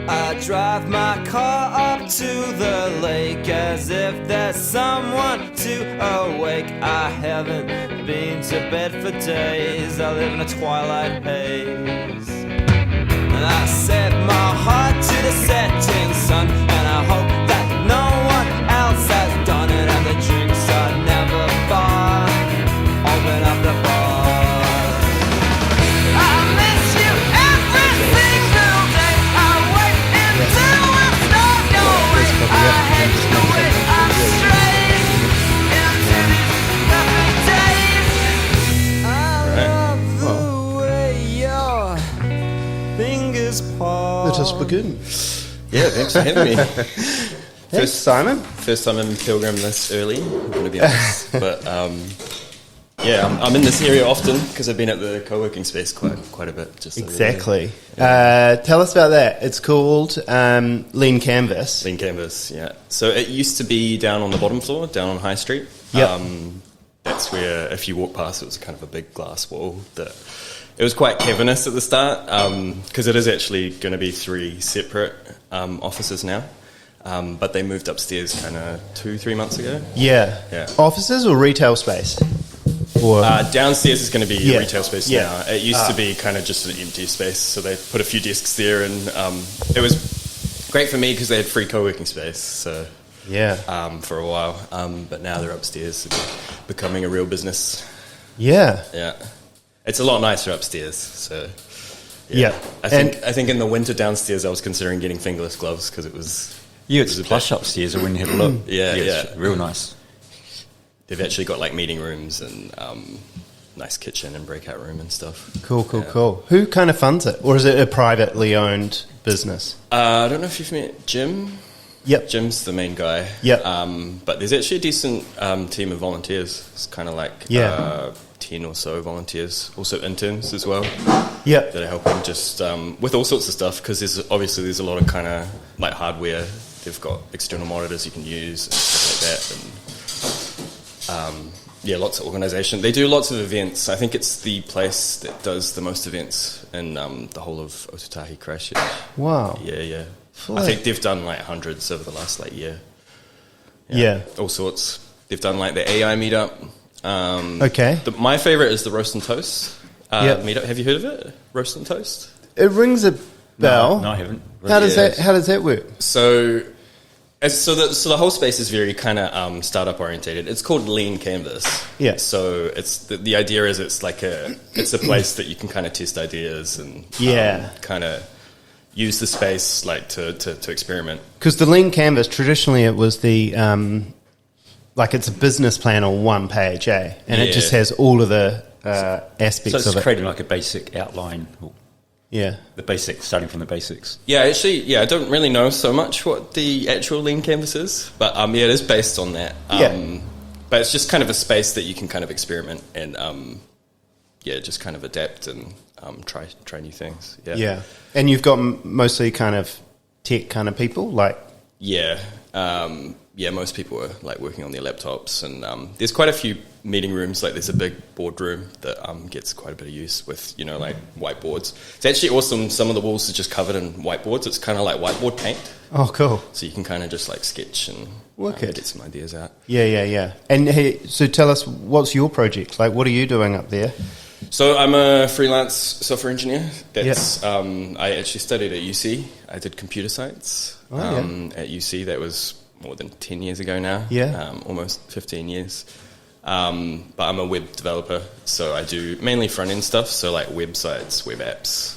I drive my car up to the lake as if there's someone to awake. I haven't been to bed for days. I live in a twilight haze. And I set my heart to the setting sun, and I hope that no one else has done it. And the drinks are never far. Open up the bar. I miss you every single day. I wait until it's not your way. I hate the way I'm straying into these perfect days. I love the way your fingers part. Let us begin. Yeah, thanks for having me. Thanks, Simon. First time in Pilgrim this early, I'm going to be honest. But yeah, I'm in this area often because I've been at the co-working space quite a bit. Just Exactly. Tell us about that. It's called Lean Canvas. Lean Canvas, yeah. So it used to be down on the bottom floor, down on High Street. Yep. That's where, if you walk past, it was kind of a big glass wall that... It was quite cavernous at the start because it is actually going to be 3 separate offices now. But they moved upstairs kind of 2-3 months ago. Yeah. Offices or retail space? Or downstairs is going to be retail space Yeah. now. It used to be kind of just an empty space, so they put a few desks there, and it was great for me because they had free co-working space. So for a while, but now they're upstairs, and becoming a real business. Yeah. Yeah. It's a lot nicer upstairs, so I think in the winter downstairs I was considering getting fingerless gloves because it was it's plush upstairs when you have a look. It's real nice. They've actually got like meeting rooms and nice kitchen and breakout room and stuff. Cool. Who kind of funds it, or is it a privately owned business? I don't know if you've met Jim. Yep. Jim's the main guy. Yep. But there's actually a decent team of volunteers. It's kind of like 10 or so volunteers, also interns as well. Yep. That are helping just with all sorts of stuff because there's a lot of kind of like hardware. They've got external monitors you can use and stuff like that. And lots of organisation. They do lots of events. I think it's the place that does the most events in the whole of Otatahi, Christchurch. Wow. Yeah. I think they've done like hundreds over the last like year. Yeah. All sorts. They've done like the AI meetup. Okay. My favourite is the Roast and Toast meetup. Have you heard of it? Roast and Toast? It rings a bell. No, I haven't. How does that work? So the whole space is very kind of startup orientated. It's called Lean Canvas. Yeah. So it's the idea is it's a place that you can kind of test ideas and kind of use the space like to experiment. Because the Lean Canvas, traditionally it was the like it's a business plan on one page, and it just has all of the aspects of it. So it's creating like a basic outline. Yeah. The basics, starting from the basics. Yeah, actually, I don't really know so much what the actual Lean Canvas is, but it is based on that. But it's just kind of a space that you can kind of experiment and just kind of adapt and try new things. Yeah. Yeah. And you've got mostly kind of tech kind of people, like... most people are like working on their laptops, and there's quite a few meeting rooms. Like there's a big boardroom that gets quite a bit of use with like whiteboards. It's actually awesome. Some of the walls are just covered in whiteboards. It's kind of like whiteboard paint. Oh, cool! So you can kind of just like sketch and get some ideas out. Yeah. And hey, so tell us, what's your project? Like, what are you doing up there? So I'm a freelance software engineer. That's I actually studied at UC. I did computer science at UC. That was more than 10 years ago now. Almost 15 years. But I'm a web developer, so I do mainly front-end stuff, so like websites, web apps.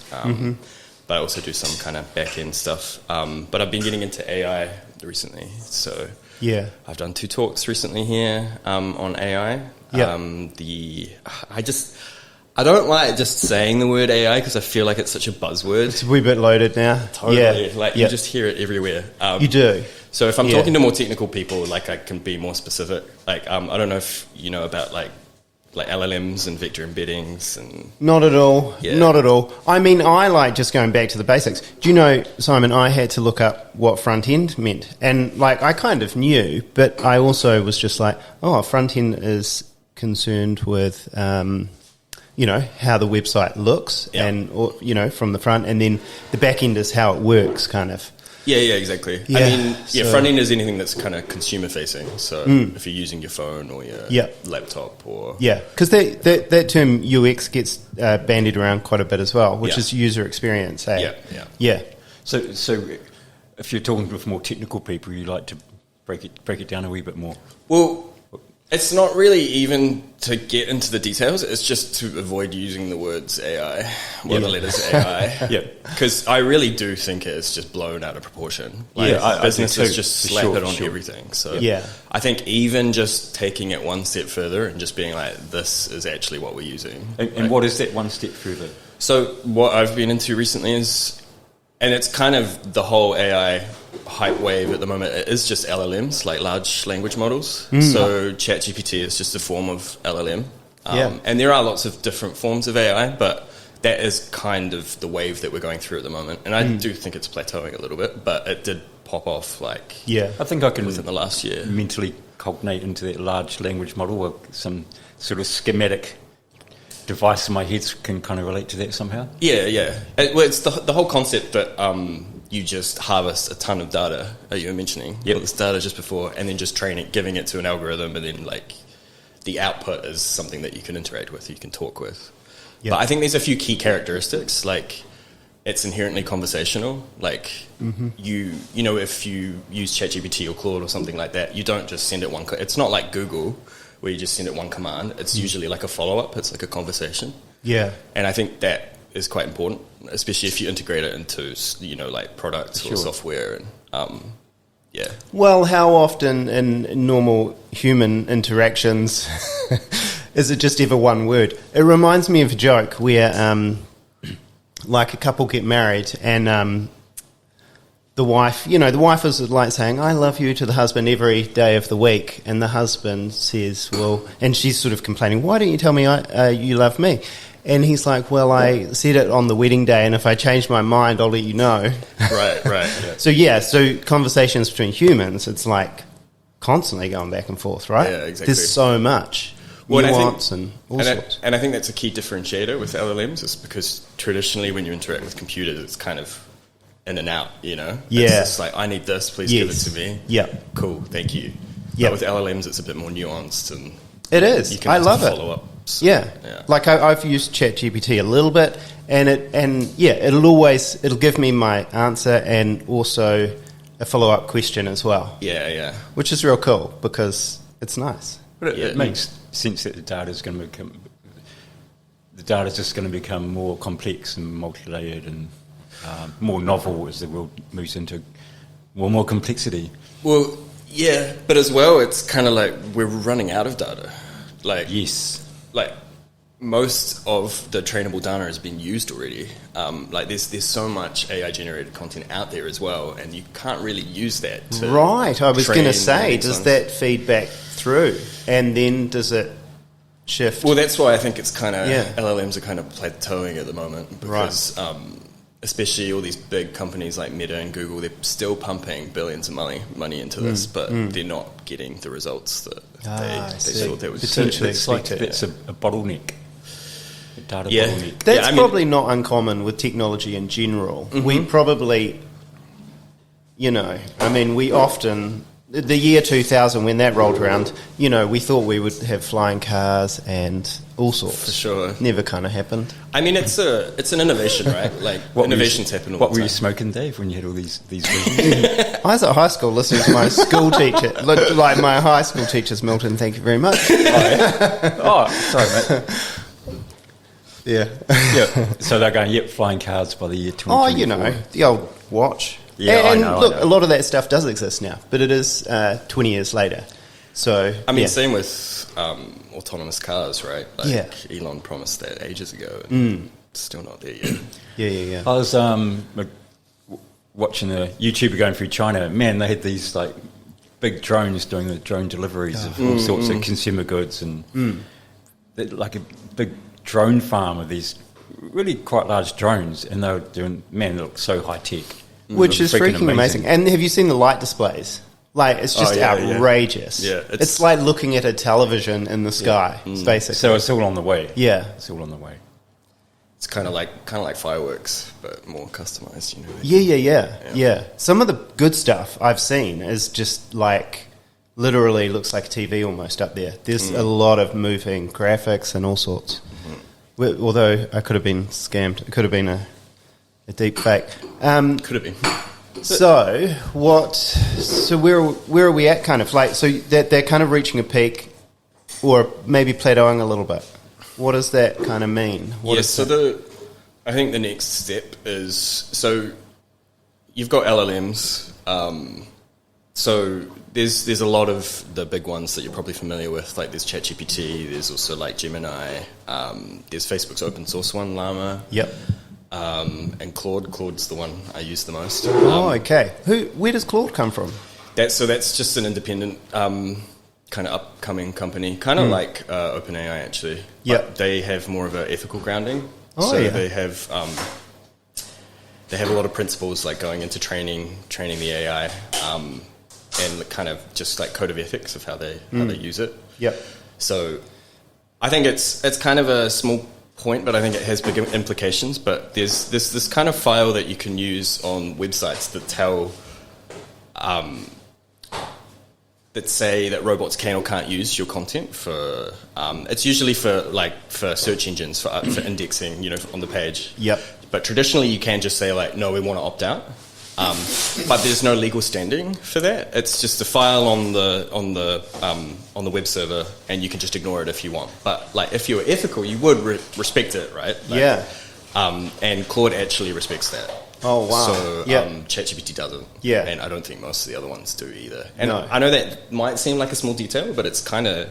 But I also do some kind of back-end stuff. But I've been getting into AI recently, so I've done 2 talks recently here on AI. I don't like just saying the word AI because I feel like it's such a buzzword. It's a wee bit loaded now. Totally. You just hear it everywhere. You do. So if I'm talking to more technical people, like I can be more specific. Like I don't know if you know about like LLMs and vector embeddings and... Not at all. Not at all. I mean, I like just going back to the basics. Do you know, Simon, I had to look up what front-end meant. And like I kind of knew, but I also was just like, front-end is concerned with... how the website looks and, from the front, and then the back end is how it works, kind of. Yeah, exactly. Yeah, I mean, front end is anything that's kind of consumer facing. So if you're using your phone or your laptop or... Yeah, because that term UX gets bandied around quite a bit as well, which is user experience, eh? Yeah. So if you're talking with more technical people, you like to break it down a wee bit more. Well, it's not really even to get into the details. It's just to avoid using the words AI or the letters AI. Because I really do think it's just blown out of proportion. Businesses just slap it on everything. So I think even just taking it one step further and just being like, this is actually what we're using. And what is that one step further? So what I've been into recently is, and it's kind of the whole AI hype wave at the moment, it is just LLMs, like large language models. So ChatGPT is just a form of LLM. And there are lots of different forms of AI, but that is kind of the wave that we're going through at the moment. And I do think it's plateauing a little bit, but it did pop off I think I can within the last year mentally cognate into that large language model, or some sort of schematic device in my head can kind of relate to that somehow. It's the whole concept that you just harvest a ton of data, you were mentioning. This data just before, and then just giving it to an algorithm, and then the output is something that you can interact with, you can talk with. But I think there's a few key characteristics, it's inherently conversational. If you use ChatGPT or Claude or something like that, you don't just send it one. It's not like Google, where you just send it one command. It's usually like a follow-up. It's like a conversation. And I think that is quite important, especially if you integrate it into, products or software. And Well, how often in normal human interactions is it just ever one word? It reminds me of a joke where, a couple get married and the wife is like saying, I love you to the husband every day of the week. And the husband says, well, and she's sort of complaining, why don't you tell me you love me? And he's like, well, I said it on the wedding day, and if I change my mind, I'll let you know. Right. So conversations between humans, it's like constantly going back and forth, right? Yeah, exactly. There's so much nuance and all sorts. And I think that's a key differentiator with LLMs, is because traditionally when you interact with computers, it's kind of in and out, It's just like, I need this, please give it to me. Yeah. Cool, thank you. But with LLMs, it's a bit more nuanced, and it is. You can I love it. Follow up. Yeah. I've used ChatGPT a little bit, it'll give me my answer and also a follow-up question as well. Yeah. Which is real cool because it's nice. But it makes sense that the data is just going to become more complex and multi-layered and more novel as the world moves into more complexity. Well, yeah, but as well, it's kind of like we're running out of data. Yes. Most of the trainable data has been used already. There's so much AI generated content out there as well, and you can't really use that to Right, I was going to say, does that feed back through, and then does it shift? Well, that's why I think it's kind of LLMs are kind of plateauing at the moment, because especially all these big companies like Meta and Google, they're still pumping billions of money into this, but they're not getting the results that they thought they would. Potentially, it's like that's a bottleneck. Data bottleneck. That's probably not uncommon with technology in general. We probably, we often, the year 2000 when that rolled around, we thought we would have flying cars and all sorts. For sure. Never kind of happened. I mean, it's an innovation, right? Innovations happen all the time. What were you smoking, Dave, when you had all these visions? I was at high school listening to my school teacher, like my high school teacher's Milton, thank you very much. Sorry, mate. Yeah. So they're going, flying cars by the year 2024. The old watch. Yeah, and I know. A lot of that stuff does exist now, but it is 20 years later. So same with autonomous cars, right? Elon promised that ages ago, and it's still not there yet. Yeah. I was watching a YouTuber going through China. Man, they had these big drones doing the drone deliveries of all sorts of consumer goods, and like a big drone farm of these really quite large drones, and they were doing, they look so high tech. Which is freaking amazing. And have you seen the light displays? Like, it's just outrageous. Yeah, it's like looking at a television in the sky, basically. So it's all on the way. Yeah. It's all on the way. It's kind of like fireworks, but more customized, you know. Yeah. Some of the good stuff I've seen is just like literally looks like a TV almost up there. There's a lot of moving graphics and all sorts. Although I could have been scammed. It could have been a deep fake. Could have been. So where are we at kind of? Like, so they're kind of reaching a peak or maybe plateauing a little bit. What does that kind of mean? I think the next step is, so you've got LLMs. So there's a lot of the big ones that you're probably familiar with, like there's ChatGPT, there's also like Gemini, there's Facebook's open source one, Llama. Yep. And Claude's the one I use the most. Okay. Where does Claude come from? That's just an independent kind of upcoming company, kind of like OpenAI actually. Yeah, they have more of an ethical grounding. They have a lot of principles like going into training the AI, and kind of just like code of ethics of how they use it. Yep. So I think it's kind of a small point, but I think it has big implications. But there's this kind of file that you can use on websites that tell. That say that robots can or can't use your content for. It's usually for search engines for indexing, you know, on the page. Yep. But traditionally, you can just say like, no, we want to opt out. But there's no legal standing for that. It's just a file on the web server, and you can just ignore it if you want. But like, if you were ethical, you would respect it, right? Like, yeah. And Claude actually respects that. Oh, wow. So ChatGPT doesn't. Yeah. And I don't think most of the other ones do either. And No. I know that might seem like a small detail, but it's kind of,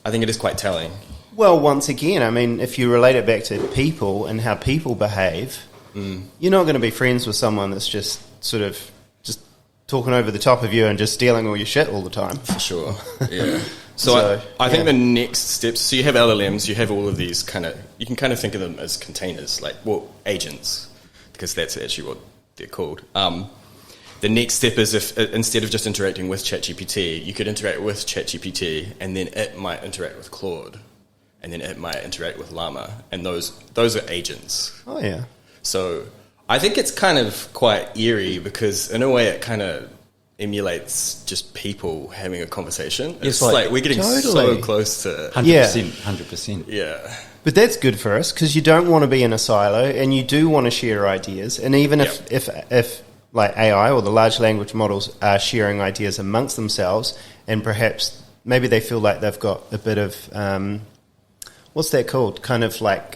I think it is quite telling. Well, once again, I mean, if you relate it back to people and how people behave, you're not going to be friends with someone that's just sort of just talking over the top of you and just stealing all your shit all the time. For sure, yeah. So I think the next steps, so you have LLMs, you have all of these kind of, you can kind of think of them as containers, like, well, agents, because that's actually what they're called. The next step is if instead of just interacting with ChatGPT, you could interact with ChatGPT, and then it might interact with Claude, and then it might interact with Llama, and those are agents. Oh, yeah. So I think it's kind of quite eerie because in a way it kind of emulates just people having a conversation. It's like we're getting so close to 100%. Yeah. But that's good for us because you don't want to be in a silo and you do want to share ideas. And even if like AI or the large language models are sharing ideas amongst themselves and perhaps maybe they feel like they've got a bit of, what's that called? Kind of like,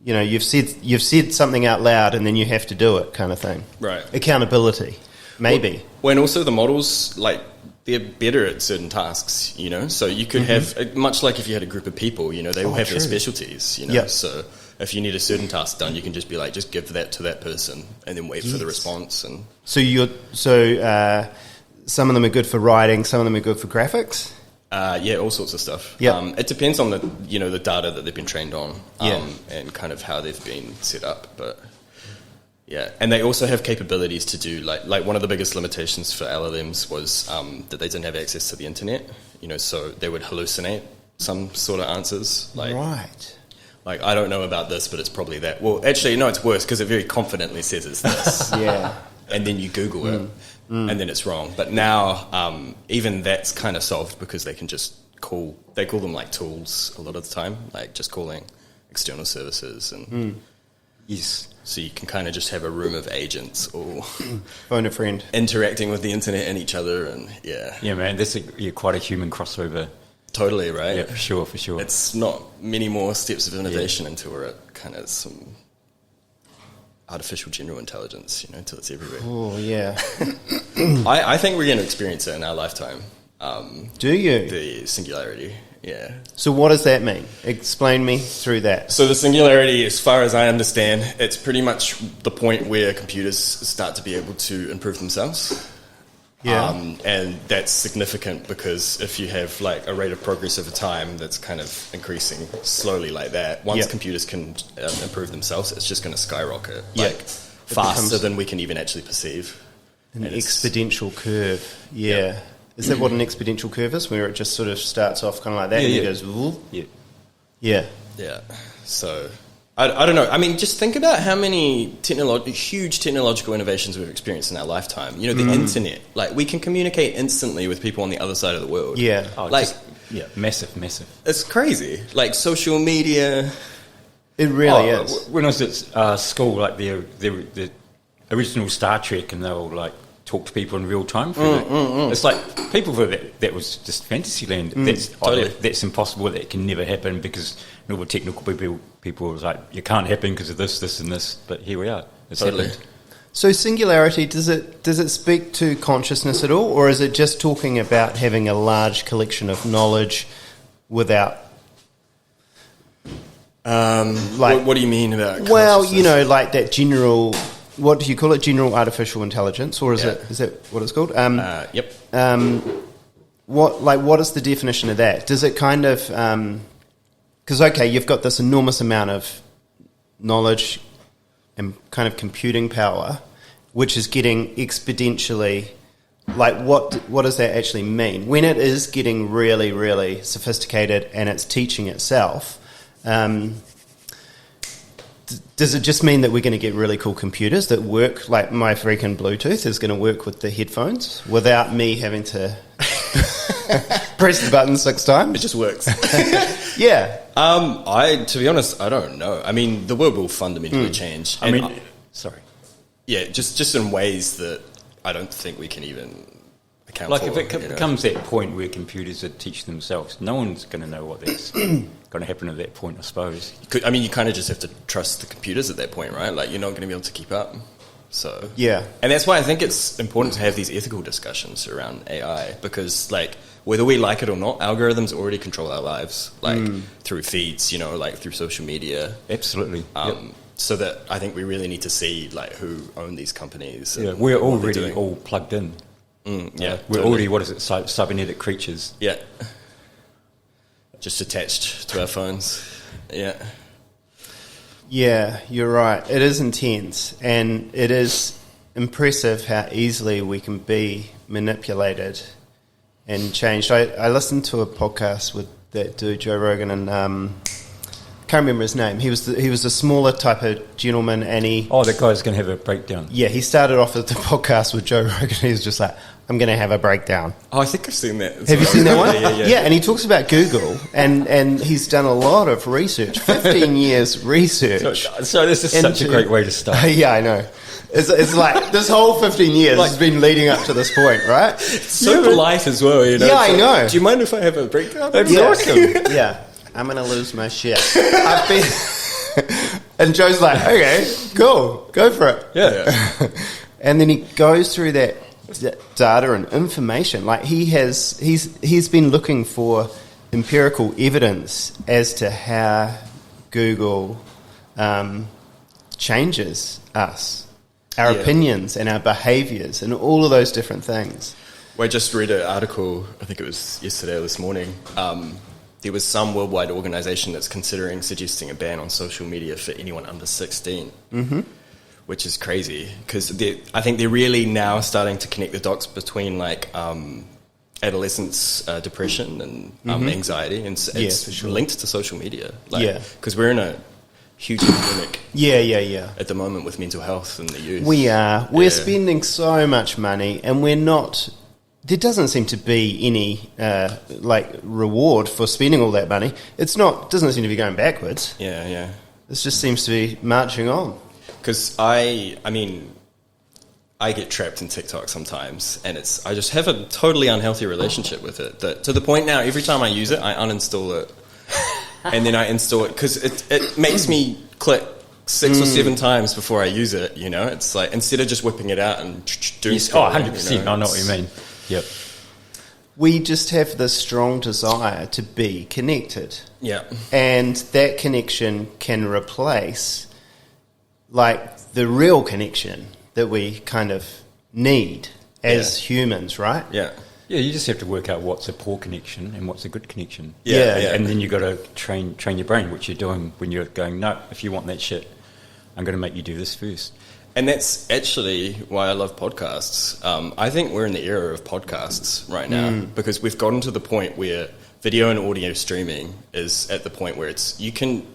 you've said something out loud and then you have to do it kind of thing. Right. Accountability, maybe. When also the models, like, they're better at certain tasks, you know? So you could have, much like if you had a group of people, you know, they all have their specialties, you know? Yep. So if you need a certain task done, you can just be like, just give that to that person and then wait for the response. And So some of them are good for writing, some of them are good for graphics? Yeah, all sorts of stuff. Yep. It depends on the data that they've been trained on, Yeah. and kind of how they've been set up. But yeah, and they also have capabilities to do like one of the biggest limitations for LLMs was that they didn't have access to the internet. You know, so they would hallucinate some sort of answers. Like I don't know about this, but it's probably that. Well, actually, no, it's worse because it very confidently says it's this. Yeah. And then you Google it. And then it's wrong. But now, even that's kind of solved because they can just call them like tools a lot of the time, like just calling external services. And yes, so you can kind of just have a room of agents or phone a friend interacting with the internet and each other. And yeah, man, that's quite a human crossover. Totally, right? Yeah, for sure. It's not many more steps of innovation until we're at kind of some artificial general intelligence, you know, until it's everywhere. Oh, yeah. I think we're going to experience it in our lifetime. Do you? The singularity, yeah. So what does that mean? Explain me through that. So the singularity, as far as I understand, it's pretty much the point where computers start to be able to improve themselves. Yeah. And that's significant because if you have like a rate of progress over time that's kind of increasing slowly like that, once computers can improve themselves, it's just going to skyrocket, like faster than we can even actually perceive. An exponential curve, yeah. Is that what an exponential curve is, where it just sort of starts off kind of like that and it goes, whoop? Yeah. So, I don't know. I mean, just think about how many huge technological innovations we've experienced in our lifetime. You know, the internet. Like, we can communicate instantly with people on the other side of the world. Yeah. Massive. It's crazy. Like, social media. It really is. When I was at school, like the original Star Trek, and they all like talk to people in real time. It's like people for that was just fantasy land. That's impossible. That can never happen because normal technical people was like, you can't happen because of this, and this. But here we are. It's happened. So singularity, does it speak to consciousness at all, or is it just talking about having a large collection of knowledge without? What do you mean about consciousness? Well, you know, like that general. What do you call it? General artificial intelligence, or is that what it's called? Yep. What is the definition of that? Does it kind of because you've got this enormous amount of knowledge and kind of computing power, which is getting exponentially. Like, what does that actually mean when it is getting really, really sophisticated and it's teaching itself? Does it just mean that we're going to get really cool computers that work, like my freaking Bluetooth is going to work with the headphones without me having to press the button 6 times? It just works. Yeah. To be honest, I don't know. I mean, the world will fundamentally change. Sorry. Yeah, just in ways that I don't think we can even account like for. Like if it becomes that point where computers that teach themselves, no one's going to know what that's going to happen at that point, I suppose. You kind of just have to trust the computers at that point, right? Like, you're not going to be able to keep up. So yeah. And that's why I think it's important to have these ethical discussions around AI, because, like, whether we like it or not, algorithms already control our lives, like through feeds, you know, like through social media. Absolutely. So that I think we really need to see, like, who own these companies. Yeah, we're already all plugged in. We're already, cybernetic creatures. Yeah. Just attached to our phones. Yeah. Yeah, you're right. It is intense, and it is impressive how easily we can be manipulated and changed. I listened to a podcast with that dude, Joe Rogan, and I can't remember his name. He was a smaller type of gentleman, and he... Oh, that guy's going to have a breakdown. Yeah, he started off with the podcast with Joe Rogan. He was just like, I'm going to have a breakdown. Oh, I think I've seen that. Have you seen that one? Yeah, and he talks about Google, and he's done a lot of research, 15 years research. So this is such a great way to start. Yeah, I know. It's like this whole 15 years has been leading up to this point, right? So polite as well, you know. Yeah, I know. Do you mind if I have a breakdown? That's awesome. Yeah, I'm going to lose my shit. I've been... And Joe's like, okay, cool, go for it. Yeah. And then he goes through that data and information. Like he's been looking for empirical evidence as to how Google changes us, our opinions and our behaviours and all of those different things. Well, I just read an article, I think it was yesterday or this morning. There was some worldwide organisation that's considering suggesting a ban on social media for anyone under 16. Mm-hmm. Which is crazy, because I think they're really now starting to connect the dots between, like, adolescents' depression and anxiety, and it's linked to social media. Because we're in a huge epidemic. At the moment with mental health and the youth. We are. We're spending so much money, and we're not. There doesn't seem to be any reward for spending all that money. Doesn't seem to be going backwards. Yeah. This just seems to be marching on. Because I get trapped in TikTok sometimes, and I just have a totally unhealthy relationship with it. That to the point now, every time I use it, I uninstall it, and then I install it because it makes me click 6 or 7 times before I use it. You know, it's like instead of just whipping it out and doing. 100%. I know what you mean. Yep. We just have this strong desire to be connected. Yeah. And that connection can replace, like, the real connection that we kind of need as humans, right? Yeah. Yeah, you just have to work out what's a poor connection and what's a good connection. Yeah. And then you've got to train your brain, which you're doing when you're going, no, if you want that shit, I'm going to make you do this first. And that's actually why I love podcasts. I think we're in the era of podcasts right now because we've gotten to the point where video and audio streaming is at the point where you can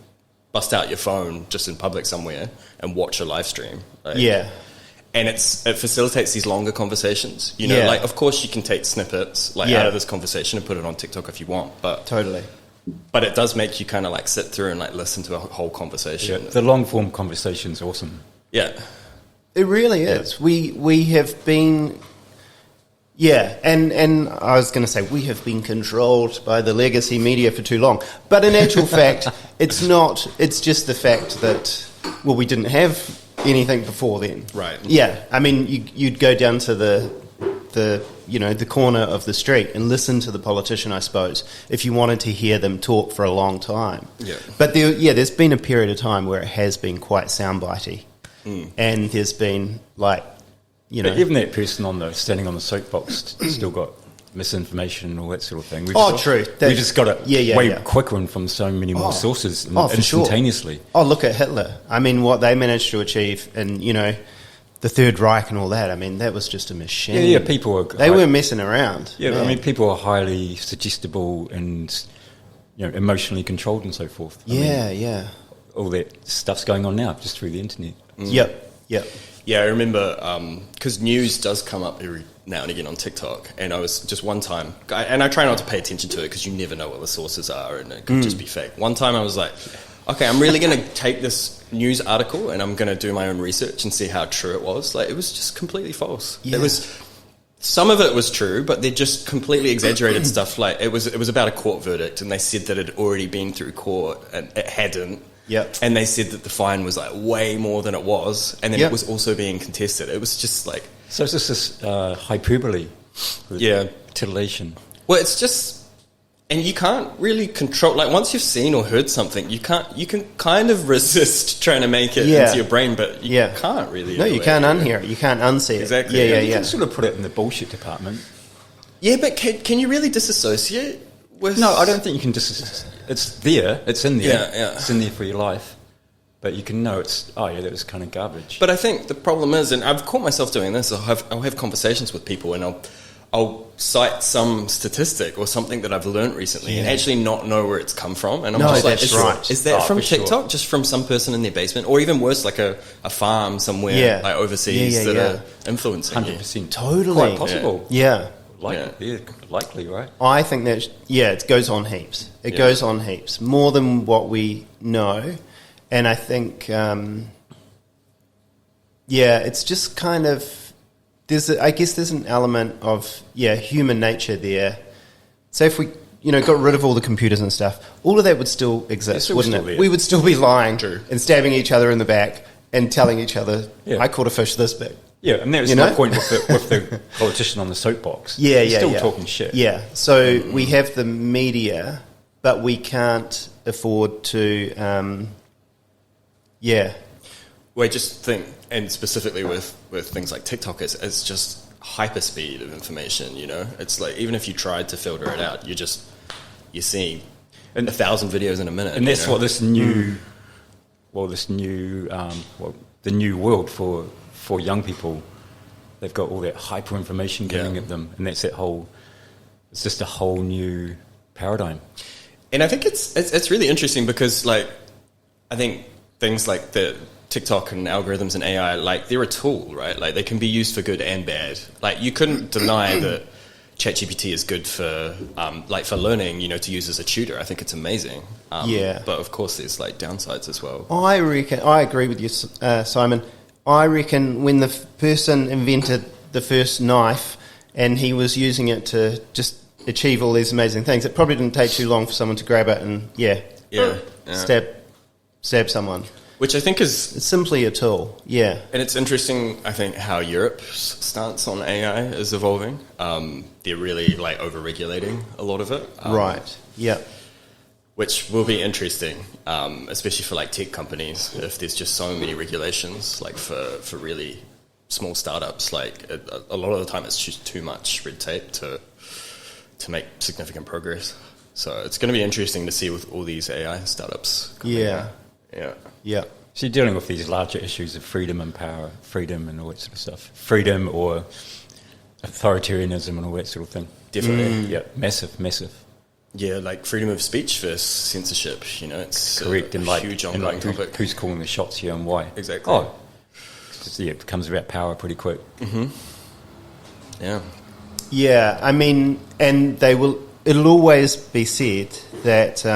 bust out your phone just in public somewhere and watch a live stream. And it facilitates these longer conversations. You know, like, of course you can take snippets out of this conversation and put it on TikTok if you want. But totally. But it does make you kind of like sit through and like listen to a whole conversation. The long form conversation's awesome. Yeah. It really is. We have been, and I was going to say we have been controlled by the legacy media for too long. But in actual fact, it's not. It's just the fact that, well, we didn't have anything before then. Right. Yeah. I mean, you'd go down to the corner of the street and listen to the politician, I suppose, if you wanted to hear them talk for a long time. Yeah. But there's been a period of time where it has been quite soundbitey. And there's been like, But even that person standing on the soapbox still got misinformation and all that sort of thing. True. We just got it way quicker and from so many more sources instantaneously. Sure. Oh, look at Hitler. I mean, what they managed to achieve and, the Third Reich and all that, I mean, that was just a machine. Yeah, people They weren't messing around. Yeah, I mean, people are highly suggestible and, emotionally controlled and so forth. I mean, all that stuff's going on now just through the internet. Yep. Yeah, I remember, because news does come up every now and again on TikTok, and I was just one time, and I try not to pay attention to it because you never know what the sources are, and it could just be fake. One time I was like, okay, I'm really going to take this news article and I'm going to do my own research and see how true it was. Like, it was just completely false. Yeah. Some of it was true, but they just completely exaggerated stuff. Like, it was about a court verdict, and they said that it had already been through court, and it hadn't. Yep. And they said that the fine was like way more than it was, and then it was also being contested. It was just like, so it's just this hyperbole, titillation. Well, it's just, and you can't really control. Like, once you've seen or heard something, you can kind of resist trying to make it into your brain, but you can't really. No, you can't unhear it. You can't unsee it. Exactly. Yeah. You can sort of put it in the bullshit department. Yeah, but can you really disassociate? No, I don't think you can just. It's there. It's in there. Yeah. It's in there for your life. But you can know that was kind of garbage. But I think the problem is, and I've caught myself doing this, I'll have conversations with people and I'll cite some statistic or something that I've learned recently and actually not know where it's come from. And I'm just like, is that from TikTok? Sure. Just from some person in their basement? Or even worse, like a farm somewhere like overseas that are influencing 100%. you? Totally. Quite possible. Yeah. Likely, right? I think that, it goes on heaps. It goes on heaps. More than what we know. And I think, it's just kind of, I guess there's an element of, human nature there. So if we, got rid of all the computers and stuff, all of that would still exist, wouldn't it? We would still be lying and stabbing each other in the back and telling each other, I caught a fish this big. Yeah, and that was my point with the politician on the soapbox. Still talking shit. Yeah, so we have the media, but we can't afford to... Well, I just think, and specifically with things like TikTok, it's just hyper speed of information, It's like, even if you tried to filter it out, you're seeing 1,000 videos in a minute. And that's what this new, the new world for young people, they've got all that hyper information coming at them, and it's it's just a whole new paradigm. And I think it's really interesting because, like, I think things like the TikTok and algorithms and AI, like, they're a tool, right? Like, they can be used for good and bad. Like, you couldn't deny that ChatGPT is good for for learning, to use as a tutor. I think it's amazing. But of course, there's like downsides as well. I agree with you, Simon. I reckon when the person invented the first knife and he was using it to just achieve all these amazing things, it probably didn't take too long for someone to grab it and stab someone. Which I think is... It's simply a tool, And it's interesting, I think, how Europe's stance on AI is evolving. They're really, over-regulating a lot of it. Right, Which will be interesting, especially for, tech companies, if there's just so many regulations, for really small startups. A lot of the time it's just too much red tape to make significant progress. So it's going to be interesting to see with all these AI startups coming out. Yeah. So you're dealing with these larger issues of freedom and power, freedom and all that sort of stuff. Freedom or authoritarianism and all that sort of thing. Definitely. Yeah, massive. Yeah, like freedom of speech versus censorship, you know, it's correct. a huge ongoing topic. Who's calling the shots here and why? Exactly. Oh, it becomes about power pretty quick. Mm-hmm. Yeah. Yeah, I mean, and it'll always be said that...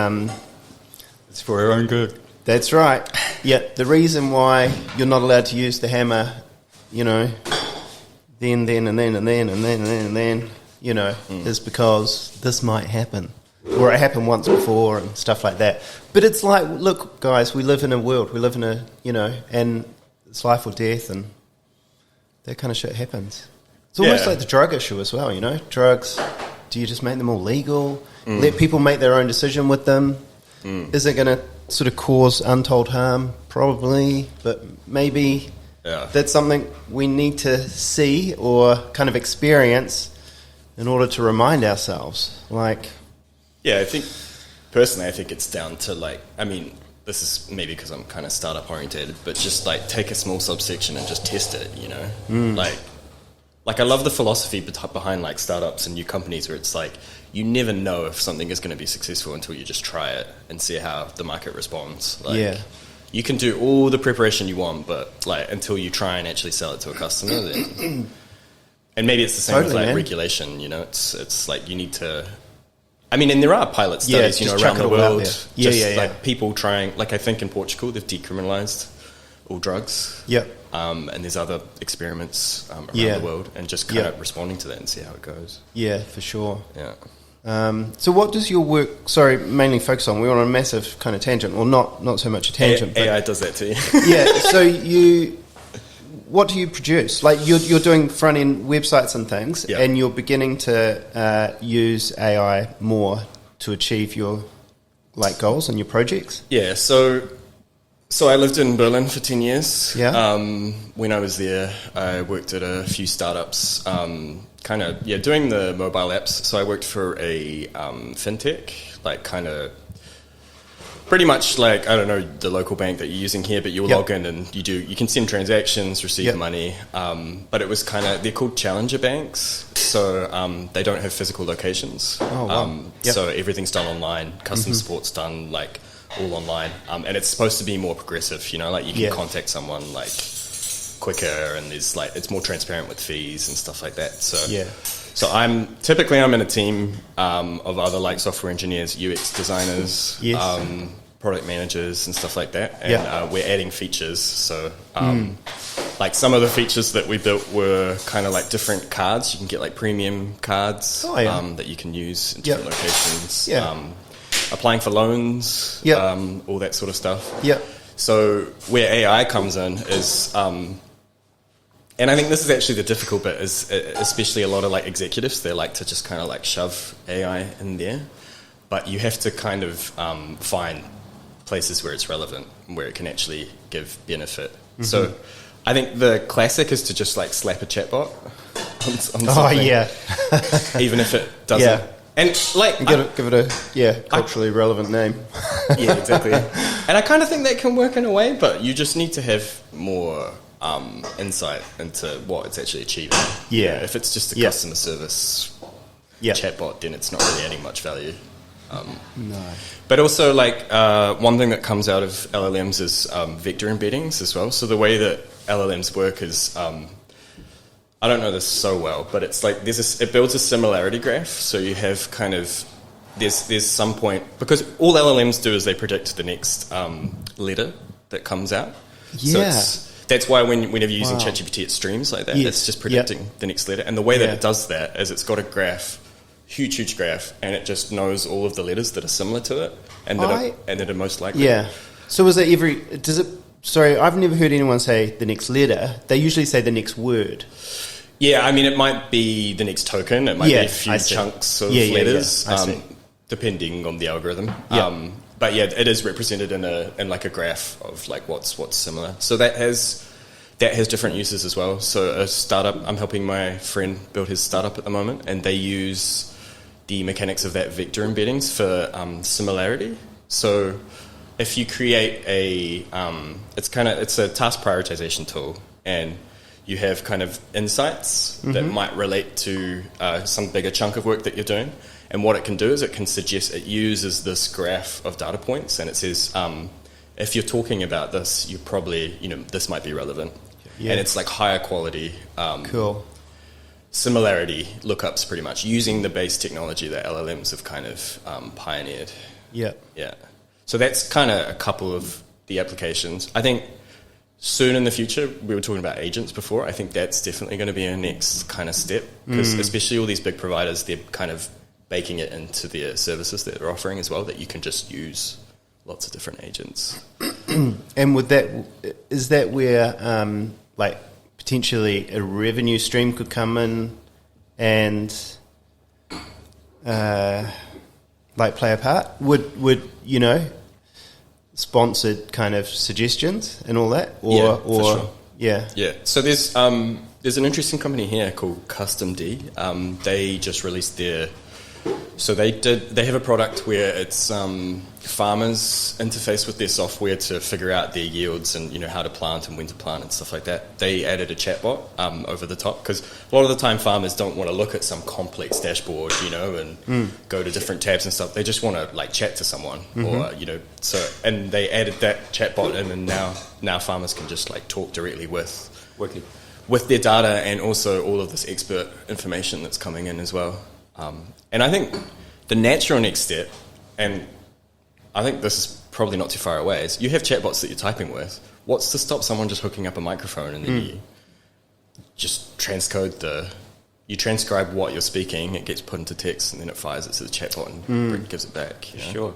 it's for our own good. That's right. Yeah, the reason why you're not allowed to use the hammer, you know, then, you know, is because this might happen. Or it happened once before and stuff like that. But it's like, look, guys, we live in a world. We live in a, you know, and it's life or death and that kind of shit happens. It's almost like the drug issue as well, you know. Drugs, do you just make them all legal? Let people make their own decision with them? Is it going to sort of cause untold harm? Probably, but maybe that's something we need to see or kind of experience in order to remind ourselves. Like, yeah, I think personally, I think it's down to like, I mean, this is maybe because I'm kind of startup oriented, but just like take a small subsection and just test it, you know, like I love the philosophy behind like startups and new companies where it's like you never know if something is going to be successful until you just try it and see how the market responds. Like, you can do all the preparation you want, but like until you try and actually sell it to a customer, then and maybe it's the same with like regulation. You know, it's like you need to. I mean, and there are pilot studies, you know, around the world. Like people trying. Like I think in Portugal they've decriminalized all drugs. And there's other experiments around the world, and just kind of responding to that and see how it goes. Yeah, for sure. Yeah. So what does your work, mainly focus on? We're on a massive kind of tangent, or not so much a tangent. AI does that too. So what do you produce? Like you're doing front-end websites and things, and you're beginning to use AI more to achieve your like goals and your projects? Yeah, so I lived in Berlin for 10 years. Yeah. When I was there, I worked at a few startups, doing the mobile apps. So I worked for a fintech, like kind of pretty much like, I don't know, the local bank that you're using here, but you'll log in and you can send transactions, receive money. But it was they're called challenger banks. So they don't have physical locations. Oh, wow. So everything's done online. Customer support's done like all online, and it's supposed to be more progressive, you know, like you can contact someone like quicker, and there's like it's more transparent with fees and stuff like that. So I'm in a team of other like software engineers, UX designers, product managers and stuff like that, and we're adding features. So like some of the features that we built were kind of like different cards. You can get like premium cards that you can use in different locations. Applying for loans, all that sort of stuff. So where AI comes in is, and I think this is actually the difficult bit, is especially a lot of like executives, they like to just kind of like shove AI in there, but you have to kind of find places where it's relevant, where it can actually give benefit. So I think the classic is to just like slap a chatbot on something. Even if it doesn't. And like, give it a culturally relevant name. Yeah, exactly. And I kind of think that can work in a way, but you just need to have more insight into what it's actually achieving. Yeah. If it's just a customer service chatbot, then it's not really adding much value. No. But also, like, one thing that comes out of LLMs is vector embeddings as well. So the way that LLMs work is... I don't know this so well, but it's like it builds a similarity graph. So you have kind of there's some point, because all LLMs do is they predict the next letter that comes out. Yeah. So that's why whenever you're using ChatGPT, it streams like that. It's just predicting the next letter. And the way that it does that is it's got a graph, huge graph, and it just knows all of the letters that are similar to it and that are most likely. Yeah. So is it sorry, I've never heard anyone say the next letter. They usually say the next word. Yeah, I mean, it might be the next token. It might be a few chunks of letters, depending on the algorithm. But yeah, it is represented in like a graph of like what's similar. So that has different uses as well. So a startup, I'm helping my friend build his startup at the moment, and they use the mechanics of that vector embeddings for similarity. So if you create it's a task prioritization tool, and you have kind of insights that might relate to some bigger chunk of work that you're doing. And what it can do is it uses this graph of data points, and it says, if you're talking about this, you probably, this might be relevant. Yeah. And it's like higher quality cool similarity lookups, pretty much, using the base technology that LLMs have kind of pioneered. Yeah. Yeah. So that's kind of a couple of the applications. I think soon in the future, we were talking about agents before, I think that's definitely going to be a next kind of step, because especially all these big providers, they're kind of baking it into their services that they're offering as well, that you can just use lots of different agents. And is that where like potentially a revenue stream could come in and like play a part? Would sponsored kind of suggestions and all that, or for sure. Yeah. So there's an interesting company here called Custom D. They just released their. So they have a product where it's farmers interface with their software to figure out their yields and how to plant and when to plant and stuff like that. They added a chatbot over the top, because a lot of the time farmers don't want to look at some complex dashboard, and go to different tabs and stuff. They just want to like chat to someone, or and they added that chatbot in, and now farmers can just like talk directly with their data, and also all of this expert information that's coming in as well. And I think the natural next step, and I think this is probably not too far away, is you have chatbots that you're typing with. What's to stop someone just hooking up a microphone and then you just you transcribe what you're speaking, it gets put into text, and then it fires it to the chatbot and gives it back. Sure.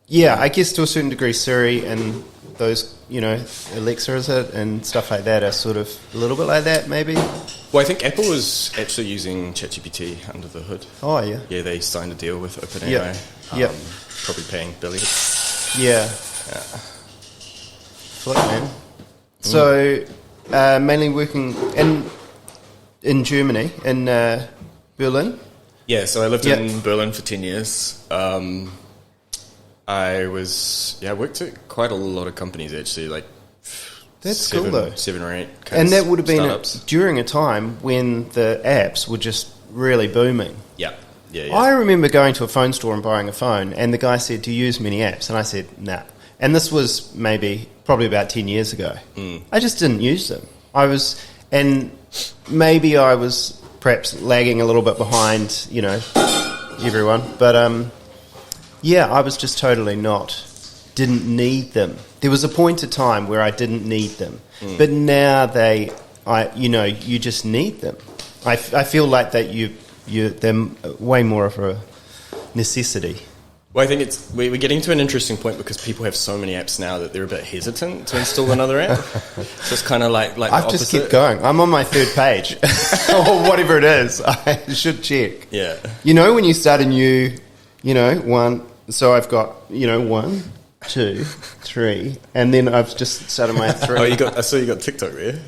Yeah, I guess to a certain degree, Siri and those, Alexa, is it, and stuff like that are sort of a little bit like that, maybe. Well, I think Apple is actually using ChatGPT under the hood. Oh, yeah. Yeah, they signed a deal with OpenAI. Yep. Probably paying billions. Yeah. Flip, man. So, mainly working in Germany, in Berlin? Yeah, so I lived in Berlin for 10 years. I worked at quite a lot of companies, actually, like that's cool, though. 7 or 8 and that would have been during a time when the apps were just really booming. Yeah. I remember going to a phone store and buying a phone, and the guy said, "Do you use many apps?" And I said, "Nah." And this was probably about 10 years ago. I just didn't use them. Maybe I was perhaps lagging a little bit behind, everyone. But I was just totally didn't need them. There was a point of time where I didn't need them, but now you just need them. I feel like that they're way more of a necessity. Well, I think we're getting to an interesting point, because people have so many apps now that they're a bit hesitant to install another app. So it's kind of like I've just kept going. I'm on my 3rd page, or whatever it is. I should check. Yeah. When you start a new, one. So I've got 1, 2, 3, and then I've just started my 3. I saw you got TikTok there.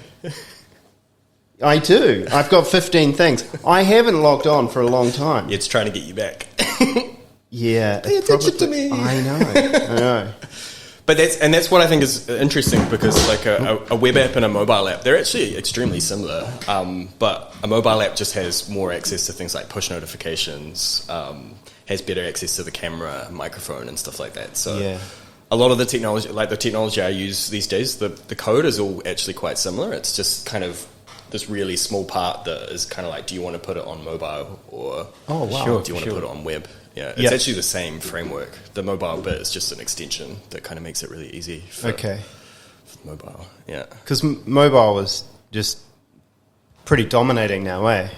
I do. I've got 15 things. I haven't logged on for a long time. It's trying to get you back. Yeah. Pay attention to me. I know. But that's what I think is interesting, because like a web app and a mobile app, they're actually extremely similar. But a mobile app just has more access to things like push notifications, has better access to the camera, microphone, and stuff like that. So a lot of the technology, like the technology I use these days, the code is all actually quite similar. It's just kind of this really small part that is kind of like, do you want to put it on mobile, or do you want to put it on web? Yeah, it's actually the same framework. The mobile bit is just an extension that kind of makes it really easy for mobile. Yeah, because mobile is just pretty dominating now, eh?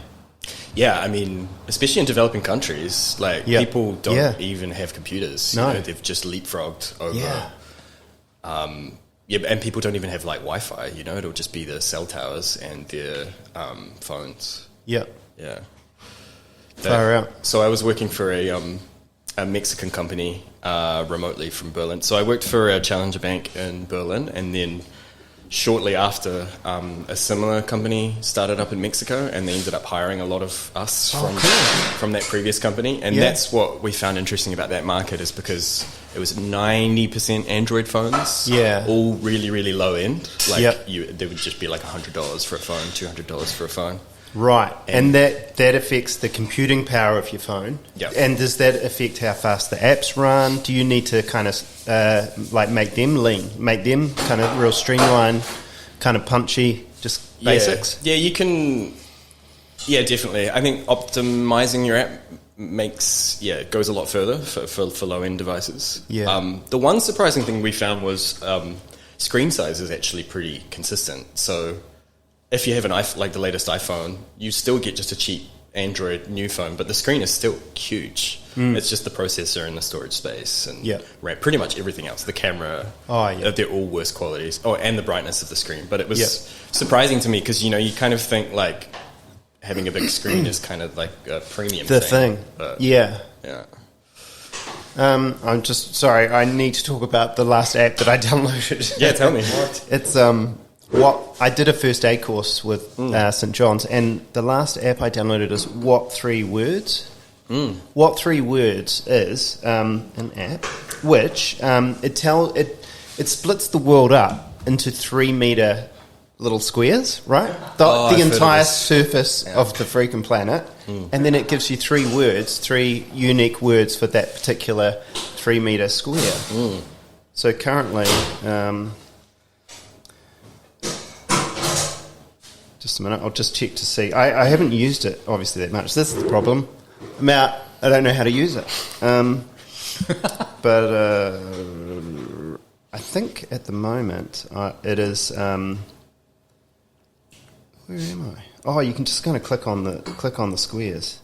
Yeah, I mean, especially in developing countries, like people don't even have computers. They've just leapfrogged over. And people don't even have like Wi-Fi. It'll just be the cell towers and their phones. Yeah. Far out. So I was working for a Mexican company remotely from Berlin. So I worked for a challenger bank in Berlin, and then shortly after, a similar company started up in Mexico, and they ended up hiring a lot of us from that previous company. And that's what we found interesting about that market, is because it was 90% Android phones, all really, really low end. Like there would just be like $100 for a phone, $200 for a phone. Right, and that affects the computing power of your phone. Yep. And does that affect how fast the apps run? Do you need to kind of like make them lean, make them kind of real streamlined, kind of punchy, just basics? Yeah, you can. Yeah, definitely. I think optimizing your app goes a lot further for low end devices. Yeah. The one surprising thing we found was screen size is actually pretty consistent. So if you have like the latest iPhone, you still get just a cheap Android new phone, but the screen is still huge. It's just the processor and the storage space and pretty much everything else. The camera, they're all worse qualities. Oh, and the brightness of the screen. But it was surprising to me because, you kind of think like having a big screen is kind of like a premium thing. But, yeah. I'm just sorry. I need to talk about the last app that I downloaded. Yeah, tell me. It's I did a first aid course with St. John's, and the last app I downloaded is What 3 Words. What 3 Words is an app which it splits the world up into 3-meter little squares, right? The entire surface of the freaking planet, and then it gives you 3 words, 3 unique words for that particular 3-meter square. So currently, just a minute, I'll just check to see. I haven't used it obviously that much. This is the problem. I don't know how to use it, but I think at the moment it is. Where am I? Oh, you can just kind of click on the squares.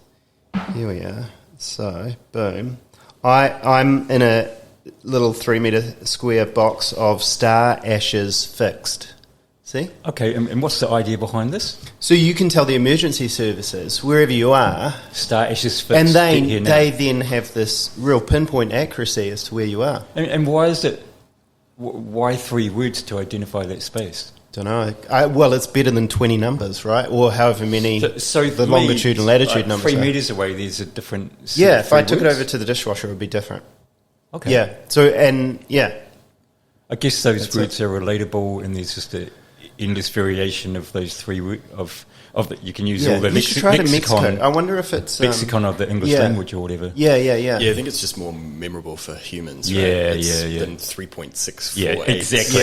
Here we are. So, boom. I'm in a little 3-meter square box of star ashes fixed. See? Okay, and what's the idea behind this? So you can tell the emergency services wherever you are. Star ashes fixed. And they then have this real pinpoint accuracy as to where you are. And why is it? Why 3 words to identify that space? Don't know. Well, it's better than 20 numbers, right? Or however many the longitude and latitude numbers 3 metres away, there's a different... Yeah, if I took it over to the dishwasher, it would be different. Okay. Yeah. So, and, yeah. I guess those words are relatable, and there's just an endless variation of those 3 words, you can use all the lexicon. I wonder if it's... lexicon of the English language or whatever. Yeah. Yeah, I think it's just more memorable for humans, right? Than 3.648. Yeah, exactly.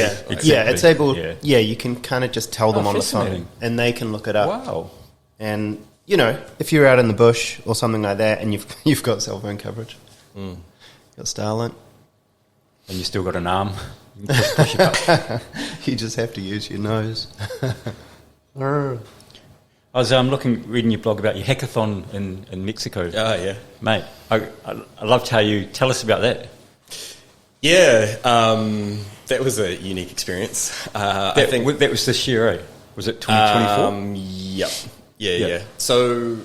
Yeah, it's able... Yeah, you can kind of just tell them on the phone, and they can look it up. Wow. And, if you're out in the bush or something like that, and you've got cell phone coverage, got Starlink. And you still got an arm. You can push it up. You just have to use your nose. I was reading your blog about your hackathon in Mexico. Oh, yeah. Mate, I loved how you tell us about that. Yeah, that was a unique experience. I think that was this year, eh? Was it 2024? Yep. Yeah. So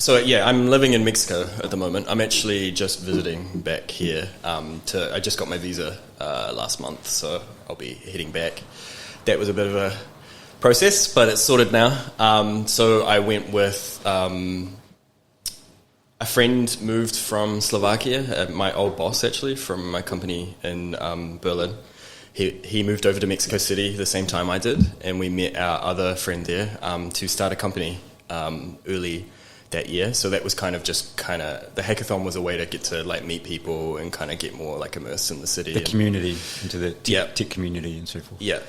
I'm living in Mexico at the moment. I'm actually just visiting back here. I just got my visa last month, so I'll be heading back. That was a bit of a process, but it's sorted now. So I went with a friend moved from Slovakia, my old boss actually, from my company in Berlin. He moved over to Mexico City the same time I did, and we met our other friend there to start a company early that year. So that was the hackathon was a way to get to meet people and kind of get more immersed in the city, the community, into the tech community and so forth. Yeah.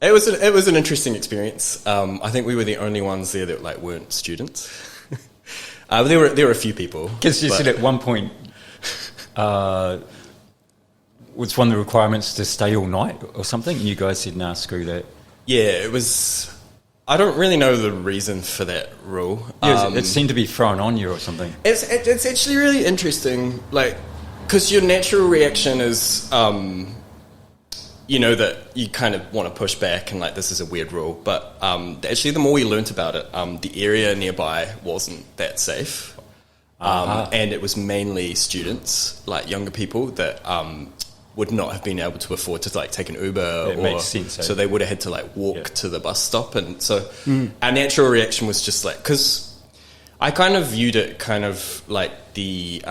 It was an interesting experience. I think we were the only ones there that weren't students. There were a few people. Because you said at one point, was one of the requirements to stay all night or something? And you guys said, "Nah, screw that." Yeah, it was. I don't really know the reason for that rule. It seemed to be thrown on you or something. It's actually really interesting, because your natural reaction is. That you kind of want to push back and this is a weird rule. But actually, the more we learnt about it, the area nearby wasn't that safe. And it was mainly students, younger people that would not have been able to afford to like take an Uber. It makes sense. So they would have had to like walk to the bus stop. And so our natural reaction was just like, because I kind of viewed it kind of like the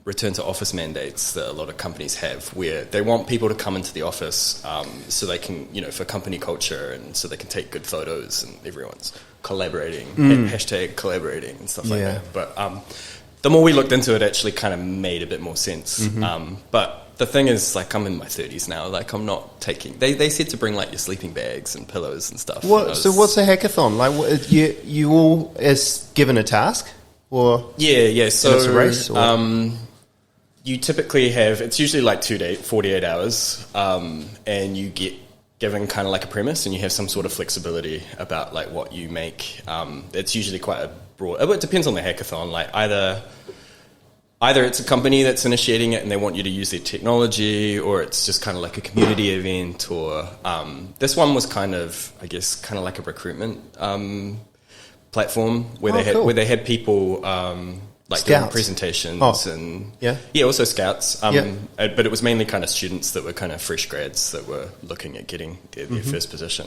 return to office mandates that a lot of companies have, where they want people to come into the office so they can, for company culture, and so they can take good photos and everyone's collaborating, hashtag collaborating and stuff like that. But the more we looked into it, actually kind of made a bit more sense. But the thing is, like, I'm in my 30s now. Like, I'm not taking... They said to bring, like, your sleeping bags and pillows and stuff. So what's a hackathon? Like, you all is given a task? Or Yeah. So it's a race? Or? You typically have... It's usually, like, 48 hours. And you get given kind of like a premise, and you have some sort of flexibility about, like, what you make. It's usually quite a broad... It depends on the hackathon. Like, Either it's a company that's initiating it and they want you to use their technology, or it's just kind of like a community event, or this one was kind of, I guess, kind of like a recruitment platform where they had people like doing presentations and also scouts. But it was mainly kind of students that were kind of fresh grads that were looking at getting their first position.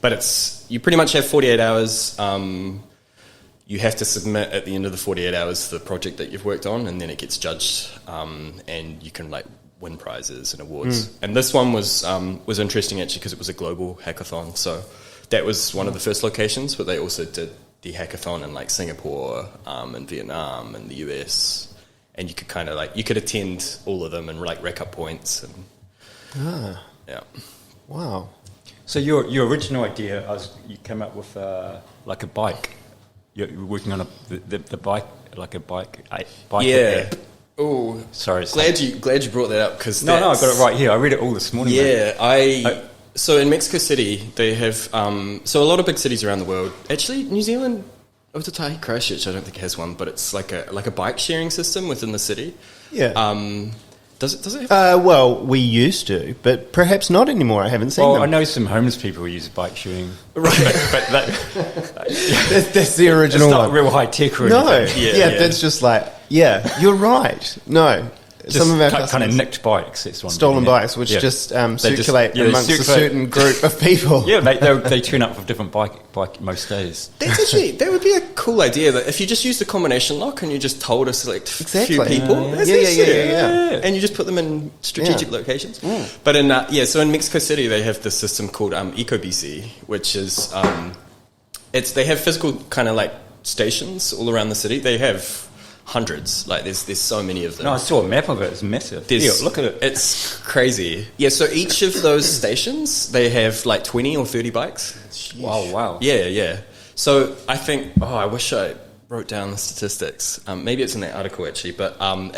But you pretty much have 48 hours. You have to submit at the end of the 48 hours the project that you've worked on, and then it gets judged, and you can like win prizes and awards. And this one was interesting actually because it was a global hackathon. So that was one of the first locations, but they also did the hackathon in like Singapore and Vietnam and the US, and you could kind of like you could attend all of them and like rack up points. And Wow. So your original idea was you came up with like a bike. You're working on the bike, like a bike app. Oh, sorry. Glad you brought that up because no, I got it right here. I read it all this morning. Yeah, so in Mexico City they have so a lot of big cities around the world. Actually, New Zealand, Otatahi, Christchurch, I don't think has one, but it's like a bike sharing system within the city. Yeah. Does it have well, we used to, but perhaps not anymore. I haven't seen them. I know some homeless people who use bike sharing. Right. but that's the original it's not one. real high tech or No. anything. Yeah, that's just like, you're right. No. Just some of our kind of nicked bikes. That's one. Stolen bikes, which just circulate amongst a certain group of people. Yeah, they turn up with different bike most days. That's actually that would be a cool idea. That if you just used the combination lock and you just told to select a few people, yeah, and you just put them in strategic locations. But so in Mexico City they have this system called EcoBC, which is they have physical kind of like stations all around the city. They have hundreds, like there's so many of them. No, I saw a map of it. It's massive. Look at it. It's crazy. Yeah, so each of those stations, they have like 20 or 30 bikes. Wow. Yeah. So I think, I wish I wrote down the statistics. Maybe it's in that article actually, but I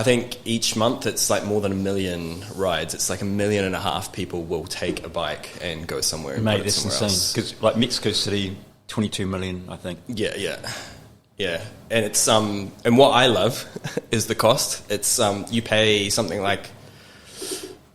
think each month it's like more than 1 million rides. It's like 1.5 million people will take a bike and go somewhere. And mate, that's insane. Because like Mexico City, 22 million, I think. Yeah, and it's and what I love is the cost. It's you pay something like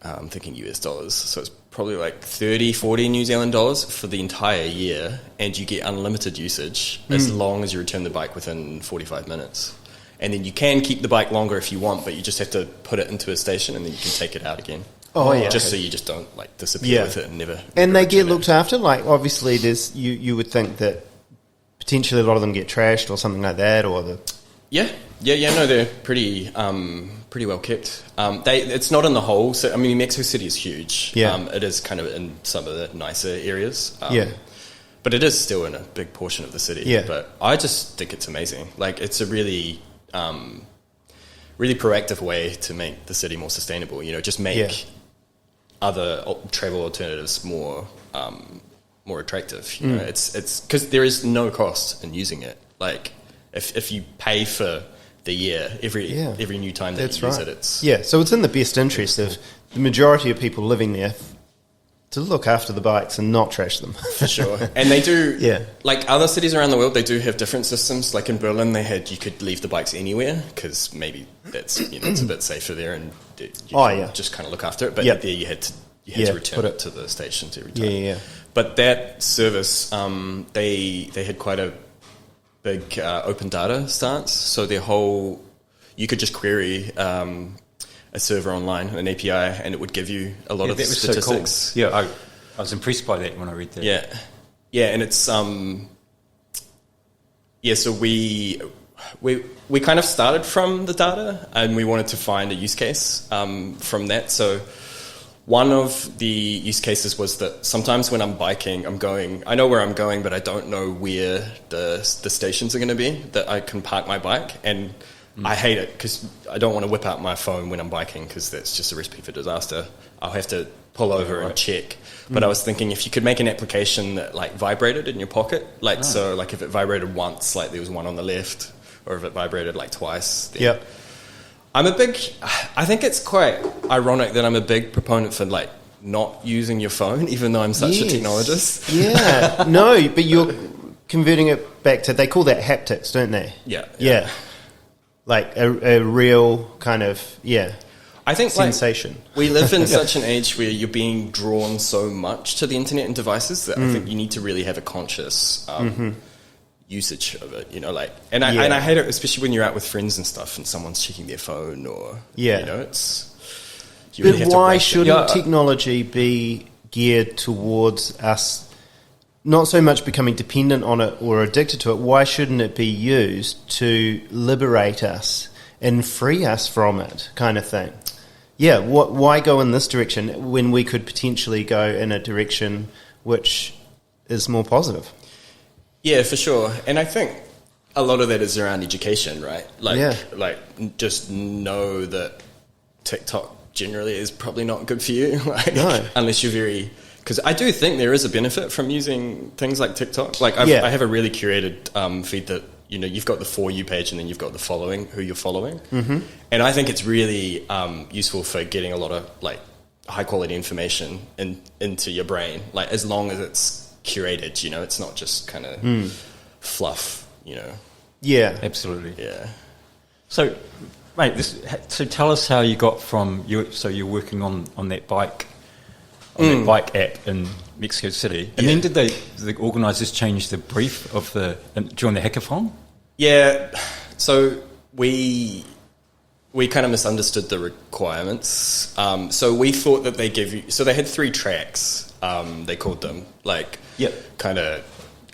I'm thinking US dollars, so it's probably like 30, 40 New Zealand dollars for the entire year, and you get unlimited usage as long as you return the bike within 45 minutes. And then you can keep the bike longer if you want, but you just have to put it into a station and then you can take it out again. So you just don't like disappear with it and never. And they get looked after. Like obviously, there's you would think that potentially a lot of them get trashed or something like that, or the no, they're pretty well kept. It's not in the whole. So I mean, Mexico City is huge. It is kind of in some of the nicer areas. But it is still in a big portion of the city. But I just think it's amazing. Like it's a really really proactive way to make the city more sustainable. Just make other travel alternatives more attractive. It's because there is no cost in using it. Like if you pay for the year every new time that you use it, it's so it's in the best interest of the majority of people living there to look after the bikes and not trash them. For sure. And they do like other cities around the world, they do have different systems. Like in Berlin you could leave the bikes anywhere because maybe that's it's a bit safer there and you can just kind of look after it. But there you had to return it to the stations every time. But that service, they had quite a big open data stance. So you could just query a server online, an API, and it would give you a lot of that was statistics. So cool. Yeah, I was impressed by that when I read that. Yeah, and it's so we kind of started from the data, and we wanted to find a use case from that. So one of the use cases was that sometimes when I'm biking, I know where I'm going, but I don't know where the stations are going to be that I can park my bike. And I hate it because I don't want to whip out my phone when I'm biking, because that's just a recipe for disaster. I'll have to pull over and check. But I was thinking, if you could make an application that like vibrated in your pocket, so like if it vibrated once, like there was one on the left, or if it vibrated like twice. Then I think it's quite ironic that I'm a big proponent for like not using your phone, even though I'm such a technologist. Yeah. No, but you're converting it back to, they call that haptics, don't they? Yeah. Like a real kind of, I think sensation. Like, we live in such an age where you're being drawn so much to the internet and devices that I think you need to really have a conscious usage of it, and I hate it, especially when you're out with friends and stuff and someone's checking their phone, or it's. You really but why shouldn't technology be geared towards us not so much becoming dependent on it or addicted to it? Why shouldn't it be used to liberate us and free us from it, kind of thing? Yeah, why go in this direction when we could potentially go in a direction which is more positive? Yeah, for sure. And I think a lot of that is around education, right? Like just know that TikTok generally is probably not good for you. Unless you're very... Because I do think there is a benefit from using things like TikTok. Like I have a really curated feed that, you've got the For You page, and then you've got the following, who you're following. Mm-hmm. And I think it's really useful for getting a lot of like high quality information into your brain, like as long as it's curated, it's not just kind of fluff, Yeah, absolutely. Yeah. So, mate, so tell us how you got from you're working on that bike, that bike app in Mexico City, and then did the organisers change the brief during the hackathon? Yeah. So we kind of misunderstood the requirements. So we thought that they give you. So they had 3 tracks. They called them kind of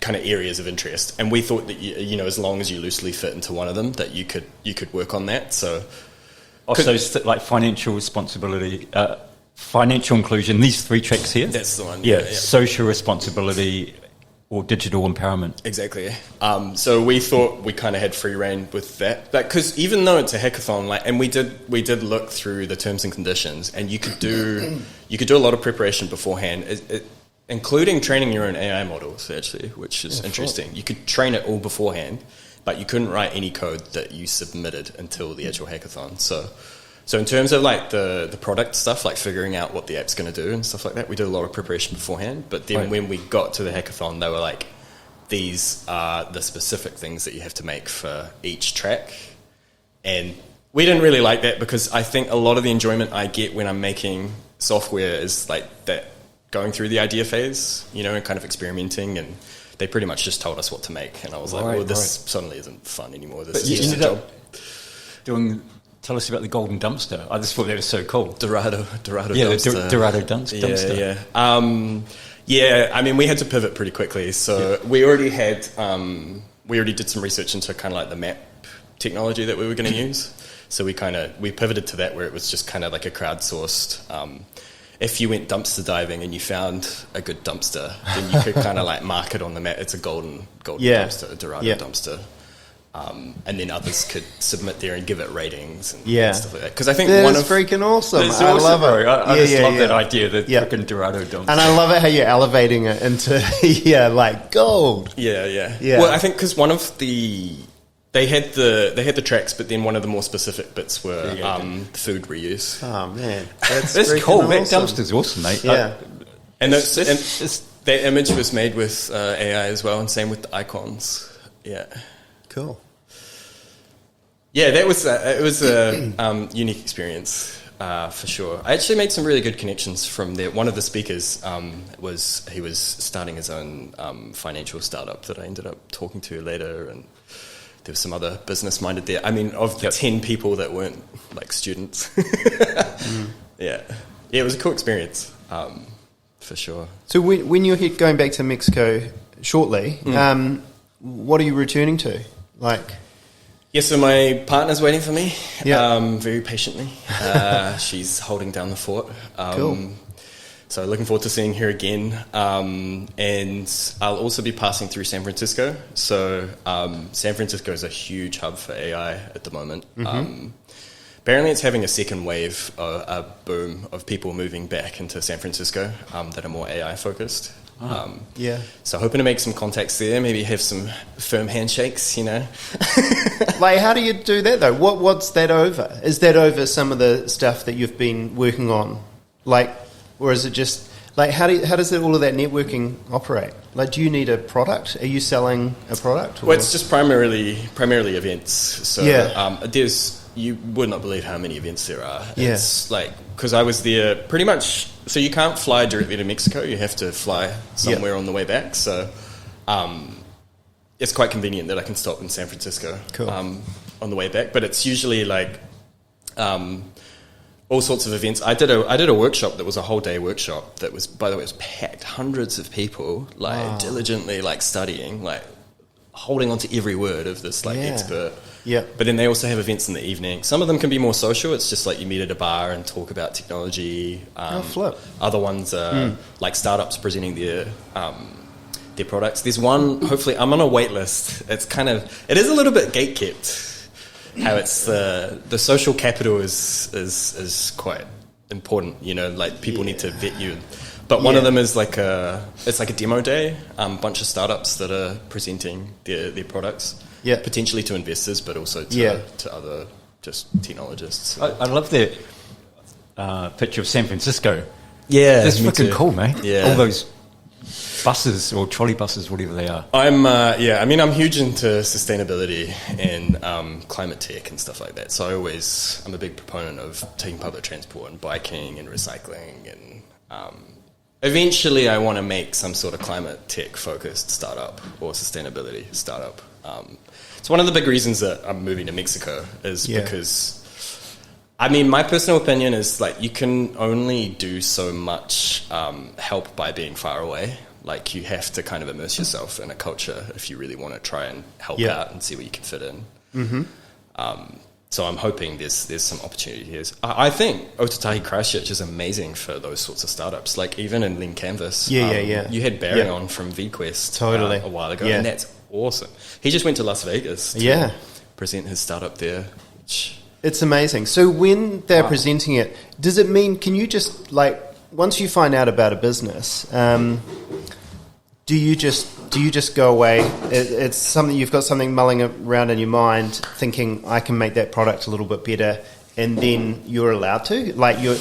areas of interest, and we thought that as long as you loosely fit into one of them, that you could work on that. So also like financial responsibility, financial inclusion. These 3 tracks here. That's the one. Yeah. Social responsibility or digital empowerment. Exactly. So we thought we kind of had free reign with that, because even though it's a hackathon, and we did look through the terms and conditions, and you could do a lot of preparation beforehand, including training your own AI models, actually, which is interesting. Sure. You could train it all beforehand, but you couldn't write any code that you submitted until the actual hackathon. So in terms of like the product stuff, like figuring out what the app's going to do and stuff like that, we did a lot of preparation beforehand. But then when we got to the hackathon, they were like, these are the specific things that you have to make for each track. And we didn't really like that, because I think a lot of the enjoyment I get when I'm making software is like that, going through the idea phase, and kind of experimenting, and they pretty much just told us what to make. And I was like, this suddenly isn't fun anymore. This is just a job. Tell us about the golden dumpster. I just thought that was so cool. Dorado dumpster. The Dorado dumpster. Yeah. I mean, we had to pivot pretty quickly. So we already did some research into kind of like the map technology that we were going to use. So we pivoted to that, where it was just kind of like a crowdsourced. If you went dumpster diving and you found a good dumpster, then you could kind of like mark it on the map. It's a golden dumpster, a Dorado dumpster. And then others could submit there and give it ratings and stuff like that. Because I think that's freaking awesome. I love it. I just love that idea, the freaking Dorado dumpster. And I love it how you're elevating it into like gold. Yeah. Well, I think because one of they had the tracks, but then one of the more specific bits were food reuse. Oh man, that's cool. Awesome. That dumpster's awesome, mate. Yeah, and that image was made with AI as well, and same with the icons. Yeah. Cool. Yeah, it was a unique experience for sure. I actually made some really good connections from there. One of the speakers was starting his own financial startup that I ended up talking to later, and there was some other business minded there. I mean, of the 10 people that weren't like students. Yeah, it was a cool experience, for sure. So when you're going back to Mexico shortly, what are you returning to? Like, yeah, so my partner's waiting for me, Yeah. very patiently. She's holding down the fort. Cool. So looking forward to seeing her again. And I'll also be passing through San Francisco. So San Francisco is a huge hub for AI at the moment. Apparently it's having a second wave, a boom of people moving back into San Francisco that are more AI focused. yeah. So hoping to make some contacts there, maybe have some firm handshakes, you know. Like, how do you do that though? What's that over? Is that over some of the stuff that you've been working on? Like, or is it just like how does all of that networking operate? Like, do you need a product? Are you selling a product? Or? Well, it's just primarily events. So you would not believe how many events there are. Yeah. It's like, because I was there pretty much, so you can't fly directly to Mexico. You have to fly somewhere on the way back. So it's quite convenient that I can stop in San Francisco on the way back. But it's usually like all sorts of events. I did a workshop that was a whole day workshop that was, by the way, it was packed. Hundreds of people diligently studying, holding on to every word of this expert. Yeah. But then they also have events in the evening. Some of them can be more social. It's just like you meet at a bar and talk about technology. Flip. Other ones are like startups presenting their products. There's one, hopefully, I'm on a wait list. It is a little bit gatekept. How it's the social capital is quite important. You know, like people need to vet you. But one of them is it's like a demo day. Bunch of startups that are presenting their products. Yeah. Potentially to investors, but also to other just technologists. I love the picture of San Francisco. Yeah, that's fucking cool, mate. Yeah. All those buses or trolley buses, whatever they are. I'm I'm huge into sustainability and climate tech and stuff like that. So I'm a big proponent of taking public transport and biking and recycling and eventually I want to make some sort of climate tech focused startup or sustainability startup. It's one of the big reasons that I'm moving to Mexico is because, my personal opinion is you can only do so much help by being far away. Like you have to kind of immerse yourself in a culture if you really want to try and help out and see where you can fit in. Mm-hmm. So I'm hoping there's some opportunity here. I think Otatahi Christchurch is amazing for those sorts of startups. Like even in Lean Canvas, you had Barry on from VQuest a while ago, and that's awesome. He just went to Las Vegas to present his startup there. It's amazing. So when they're presenting it, does it mean, can you just once you find out about a business, do you just go away? It's something you've got something mulling around in your mind, thinking I can make that product a little bit better, and then you're allowed to,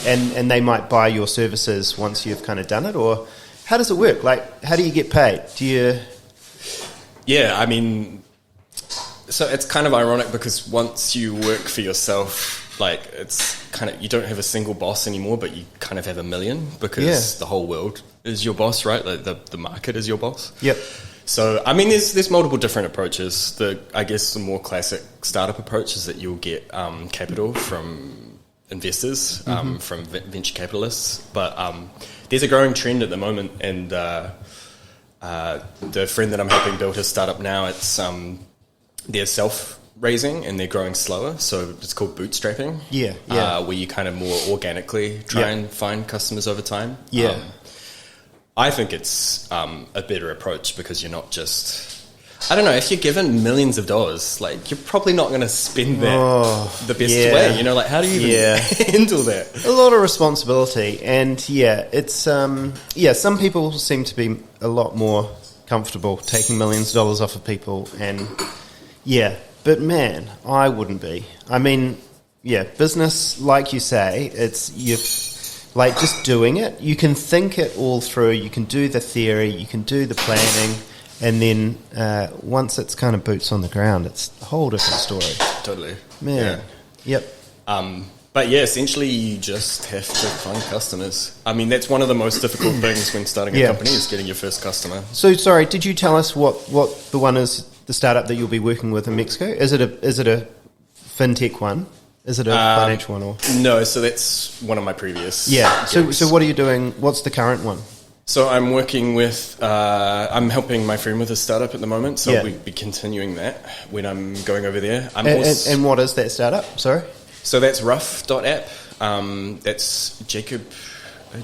and they might buy your services once you've kind of done it, or how does it work? How do you get paid? Do you? Yeah, so it's kind of ironic because once you work for yourself, it's kind of, you don't have a single boss anymore, but you kind of have a million because the whole world is your boss, right? The market is your boss. Yep. So, there's multiple different approaches. The more classic startup approach is that you'll get capital from investors, from venture capitalists. But there's a growing trend at the moment, and the friend that I'm helping build his startup now, it's they're self-raising and they're growing slower. So it's called bootstrapping. Where you kind of more organically try and find customers over time. I think it's a better approach because you're not just... I don't know, if you're given millions of dollars, you're probably not going to spend that the best way. You know, how do you even handle that? A lot of responsibility. And, it's... some people seem to be a lot more comfortable taking millions of dollars off of people. And, but, man, I wouldn't be. Business, like you say, it's... just doing it, you can think it all through, you can do the theory, you can do the planning, and then once it's kind of boots on the ground, it's a whole different story. Totally. Man. Yep. But essentially you just have to find customers. That's one of the most difficult things when starting a company is getting your first customer. So, sorry, did you tell us what the one is, the startup that you'll be working with in Mexico? Is it a fintech one? Is it a financial one? Or? No, so that's one of my previous So what are you doing? What's the current one? So I'm working with, I'm helping my friend with a startup at the moment, so we'll be continuing that when I'm going over there. And what is that startup? Sorry? So that's rough.app. That's Jacob.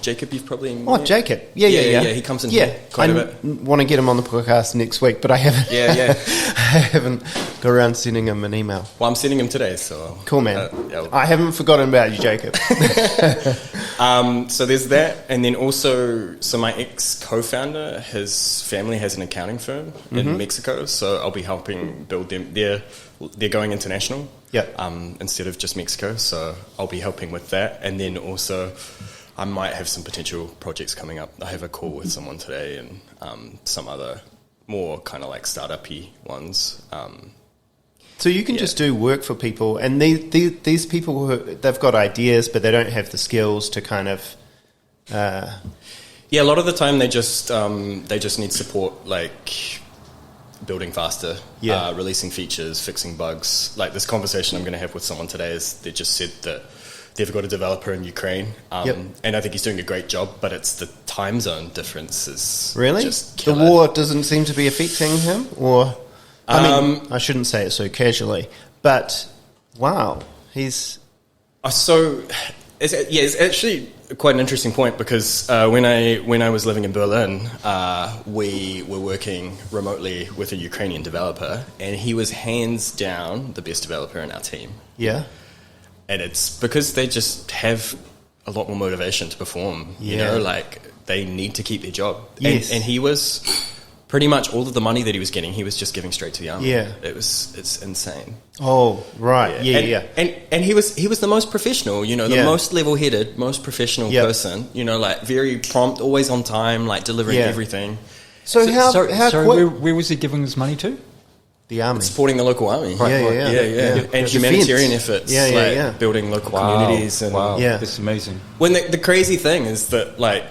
Jacob, you've probably met. Jacob. Yeah. He comes in here quite a bit. I want to get him on the podcast next week, but I haven't. I haven't got around to sending him an email. Well, I'm sending him today, so cool, man. I haven't forgotten about you, Jacob. So there's that, and then also, so my ex-co-founder, his family has an accounting firm in Mexico, so I'll be helping build them. They're going international, instead of just Mexico, so I'll be helping with that, and then also I might have some potential projects coming up. I have a call with someone today, and some other more kind of like startup-y ones. So you can just do work for people, and these people they've got ideas, but they don't have the skills to kind of. A lot of the time they just need support, like building faster, releasing features, fixing bugs. Like this conversation I'm going to have with someone today is they just said that they've got a developer in Ukraine, and I think he's doing a great job, but it's the time zone difference is really just killer. The war doesn't seem to be affecting him, or I mean, I shouldn't say it so casually, but wow, he's so it's actually quite an interesting point because when I was living in Berlin, we were working remotely with a Ukrainian developer, and he was hands down the best developer in our team. Yeah. And it's because they just have a lot more motivation to perform, you know, like they need to keep their job. Yes. And he was pretty much all of the money that he was getting, he was just giving straight to the army. Yeah. It's insane. Oh, right. And he was the most professional, you know, the most level-headed, most professional person, you know, like very prompt, always on time, like delivering everything. So where was he giving his money to? The army. Supporting the local army. Yeah. And humanitarian efforts, building local communities. And that's amazing. When the crazy thing is that, like,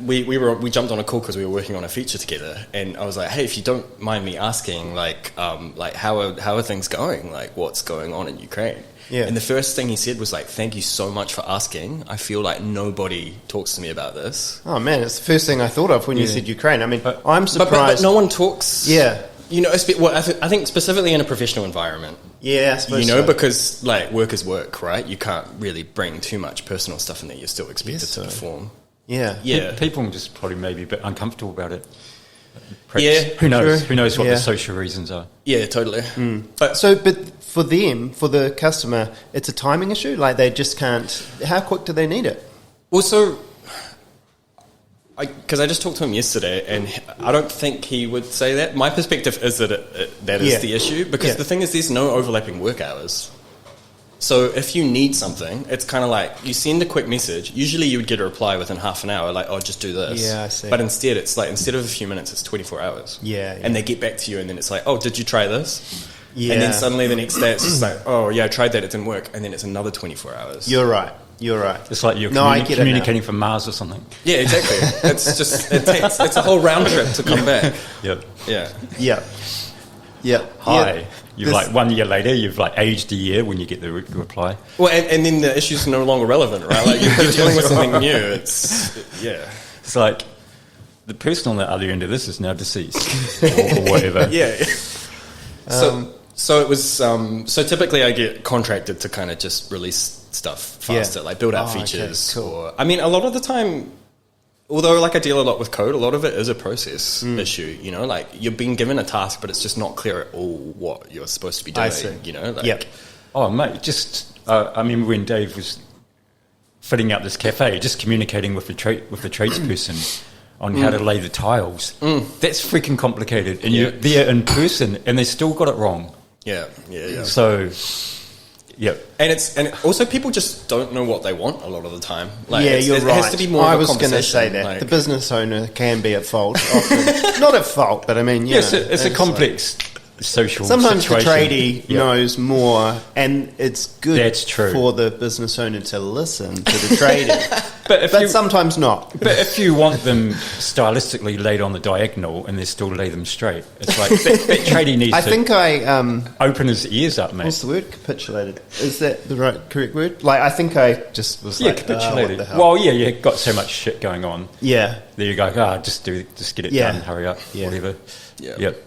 we jumped on a call because we were working on a feature together, and I was like, hey, if you don't mind me asking, like how are things going? Like, what's going on in Ukraine? Yeah. And the first thing he said was like, thank you so much for asking. I feel like nobody talks to me about this. Oh man, it's the first thing I thought of when you said Ukraine. I mean, I'm surprised. But no one talks. Yeah. You know, I think specifically in a professional environment. Yeah, I suppose because like work is work, right? You can't really bring too much personal stuff in there. You're still expected to perform. Yeah. People are just probably maybe a bit uncomfortable about it. Perhaps. Who knows? Who knows what the social reasons are? Yeah, totally. But for them, for the customer, it's a timing issue. Like they just can't. How quick do they need it? Also, because I just talked to him yesterday, and I don't think he would say that. My perspective is that that is the issue, because the thing is there's no overlapping work hours. So if you need something, it's kind of like you send a quick message. Usually you would get a reply within half an hour, like, oh, just do this. Yeah, I see. But instead it's like, instead of a few minutes, it's 24 hours. Yeah. And they get back to you, and then it's like, oh, did you try this? Yeah. And then suddenly the next day it's just like, oh, yeah, I tried that, it didn't work. And then it's another 24 hours. You're right. It's like you're communicating from Mars or something. Yeah, exactly. It's just it's a whole round trip to come back. Yep. Yeah. Hi. You've like 1 year later, you've like aged a year when you get the reply. Well, and then the issue's no longer relevant, right? Like you're dealing with something new. It's like the person on the other end of this is now deceased or whatever. Yeah. So it was. So typically, I get contracted to kind of just release stuff faster, like build out features. Okay, cool. Or I mean, a lot of the time, although like I deal a lot with code, a lot of it is a process issue. You know, like you're being given a task, but it's just not clear at all what you're supposed to be doing. I see. You know, like oh mate, just I remember when Dave was fitting out this cafe, just communicating with the tradesperson on how to lay the tiles. That's freaking complicated, and you're there in person, and they still got it wrong. Yeah. So, and also people just don't know what they want a lot of the time. Like, you're right. It has to be more. I was going to say that like, the business owner can be at fault often. Not at fault, but I mean, it's a complex social Sometimes situation. the tradie knows more, and it's good That's true. for the business owner to listen to the tradie. But Sometimes not. But if you want them stylistically laid on the diagonal and they still lay them straight, it's like that tradie needs open his ears up, mate. What's the word? Capitulated. Is that the correct word? Like, I think I just was capitulated. what the hell? Well, you got so much shit going on. Yeah. There you go. Just get it done. Hurry up. Yeah. Whatever. Yeah. Yep.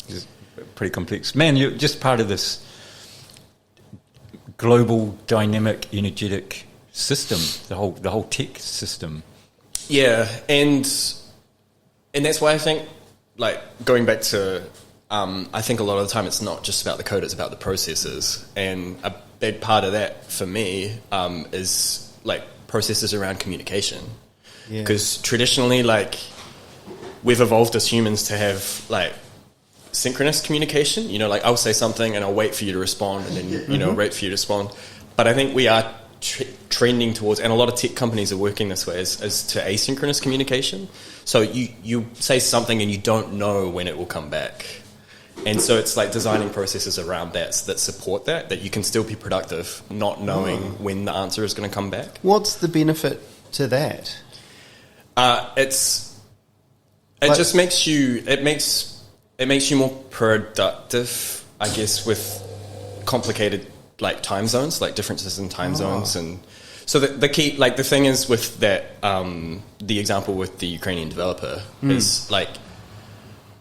It's pretty complex. Man, you're just part of this global, dynamic, energetic system. The whole tech system. Yeah, and that's why I think, like, going back to, I think a lot of the time it's not just about the code; it's about the processes. And a big part of that for me is like processes around communication. Because traditionally, like, we've evolved as humans to have like synchronous communication. You know, like I'll say something and I'll wait for you to respond, and then you know, wait for you to respond. But I think we are trending towards, and a lot of tech companies are working this way, as to asynchronous communication. So you say something and you don't know when it will come back. And so it's like designing processes around that support that you can still be productive, not knowing when the answer is going to come back. What's the benefit to that? It just makes you more productive, I guess, with complicated like time zones, like differences in time zones. And so the key, like the thing is with that, the example with the Ukrainian developer is like,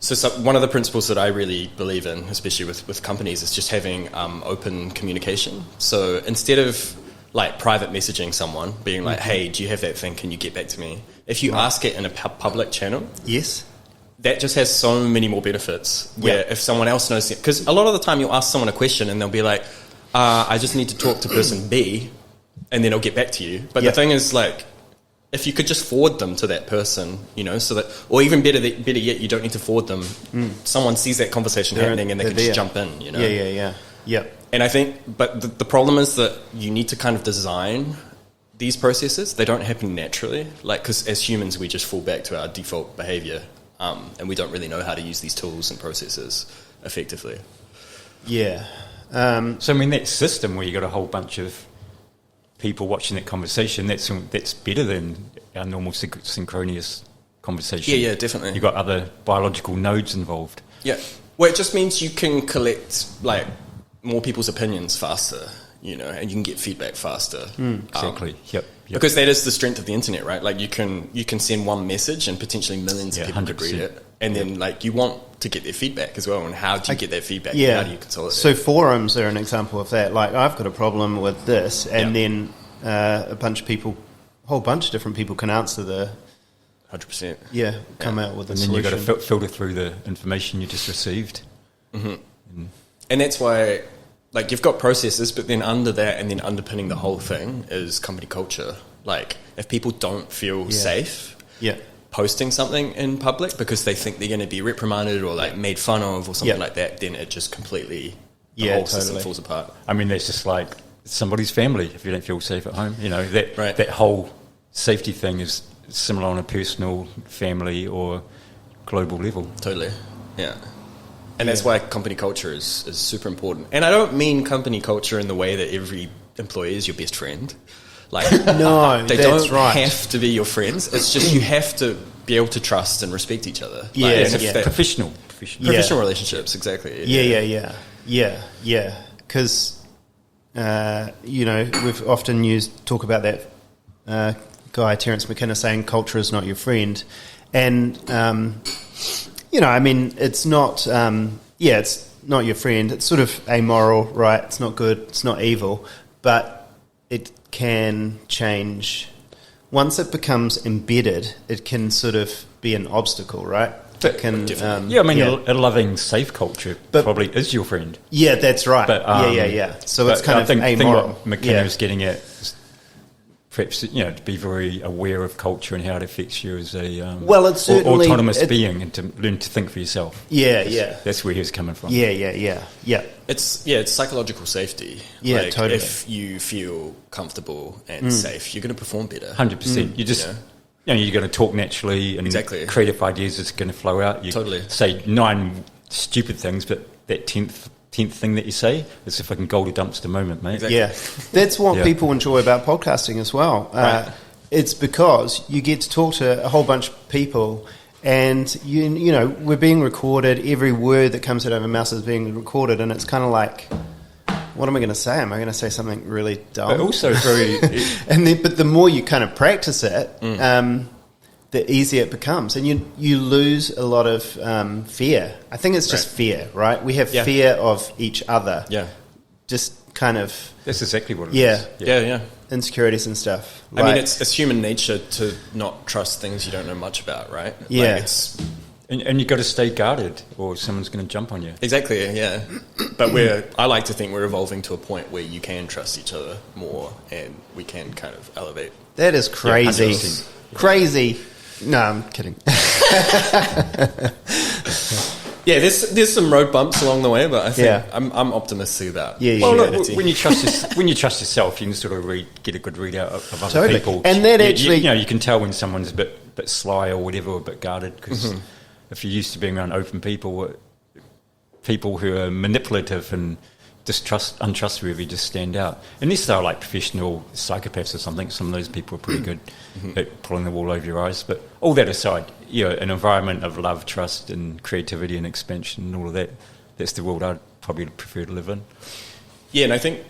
so one of the principles that I really believe in, especially with companies, is just having open communication. So instead of like private messaging someone, being like, hey, do you have that thing? Can you get back to me? If you ask it in a public channel, that just has so many more benefits. Where if someone else knows it, because a lot of the time you'll ask someone a question and they'll be like, I just need to talk to person B, and then I'll get back to you. But the thing is, like, if you could just forward them to that person, you know, so that, or even better yet, you don't need to forward them. Someone sees that conversation happening and they can just jump in, you know. Yeah. And I think, but the problem is that you need to kind of design these processes. They don't happen naturally, like, because as humans we just fall back to our default behavior, and we don't really know how to use these tools and processes effectively. So I mean, that system where you got a whole bunch of people watching that conversation, that's better than our normal synchronous conversation. Yeah, definitely. You've got other biological nodes involved. Yeah. Well, it just means you can collect like more people's opinions faster, you know, and you can get feedback faster. Exactly. Yep. Because that is the strength of the internet, right? Like you can send one message and potentially millions of people 100%. could read it. And then like you want to get their feedback as well. And how do you get that feedback? Yeah. How do you consolidate? So forums are an example of that. Like, I've got a problem with this, and then a whole bunch of different people can answer the 100%. Come out with a and then solution. you've got to filter through the information you just received. And that's why, like, you've got processes, but then under that and then underpinning the whole thing is company culture. Like, if people don't feel safe posting something in public because they think they're going to be reprimanded or, like, made fun of or something like that, then it just completely, the whole system falls apart. I mean, that's just like somebody's family if you don't feel safe at home. You know, that whole safety thing is similar on a personal, family or global level. Totally, yeah. And that's why company culture is super important. And I don't mean company culture in the way that every employee is your best friend. Like, no, they that's don't right. have to be your friends. It's just you have to be able to trust and respect each other. Professional relationships, exactly. Yeah. Because, you know, we've often talk about that guy, Terence McKenna, saying culture is not your friend. And, you know, I mean, it's not, it's not your friend. It's sort of amoral, right? It's not good. It's not evil. But it can change. Once it becomes embedded, it can sort of be an obstacle, right? It can, a loving, safe culture probably is your friend. Yeah, that's right. But, So it's kind of amoral. I think what McKenna is getting at is perhaps, you know, to be very aware of culture and how it affects you as a it's certainly autonomous being, and to learn to think for yourself. That's where he was coming from. It's psychological safety. Yeah, like, totally. If you feel comfortable and safe, you're going to perform better. 100%. You just, you know, you're going to talk naturally, and creative ideas is going to flow out. You totally say 9 stupid things, but that tenth thing that you say. It's a fucking goldie dumpster moment, mate. Exactly. Yeah, that's what people enjoy about podcasting as well. Right. It's because you get to talk to a whole bunch of people, and you know we're being recorded. Every word that comes out of our mouth is being recorded, and it's kind of like, what am I going to say? Am I going to say something really dumb? But also very... but the more you kind of practice it, the easier it becomes, and you lose a lot of fear. I think it's just fear, right? We have fear of each other. Yeah. Just kind of... That's exactly what it is. Yeah. Insecurities and stuff. I mean, it's human nature to not trust things you don't know much about, right? Yeah. Like it's... And you've got to stay guarded or someone's going to jump on you. Exactly, yeah. But I like to think we're evolving to a point where you can trust each other more and we can kind of elevate. That is crazy. 100%. Crazy. No, I'm kidding. Yeah, there's some road bumps along the way, but I think I'm optimistic about look, when you trust yourself, you can sort of get a good readout of other people. And that actually... you can tell when someone's a bit sly or whatever, or a bit guarded, because if you're used to being around open people who are manipulative and untrustworthy just stand out. Unless they're like professional psychopaths or something, some of those people are pretty good at pulling the wool over your eyes. But all that aside, an environment of love, trust and creativity and expansion and all of that, that's the world I'd probably prefer to live in. Yeah, and I think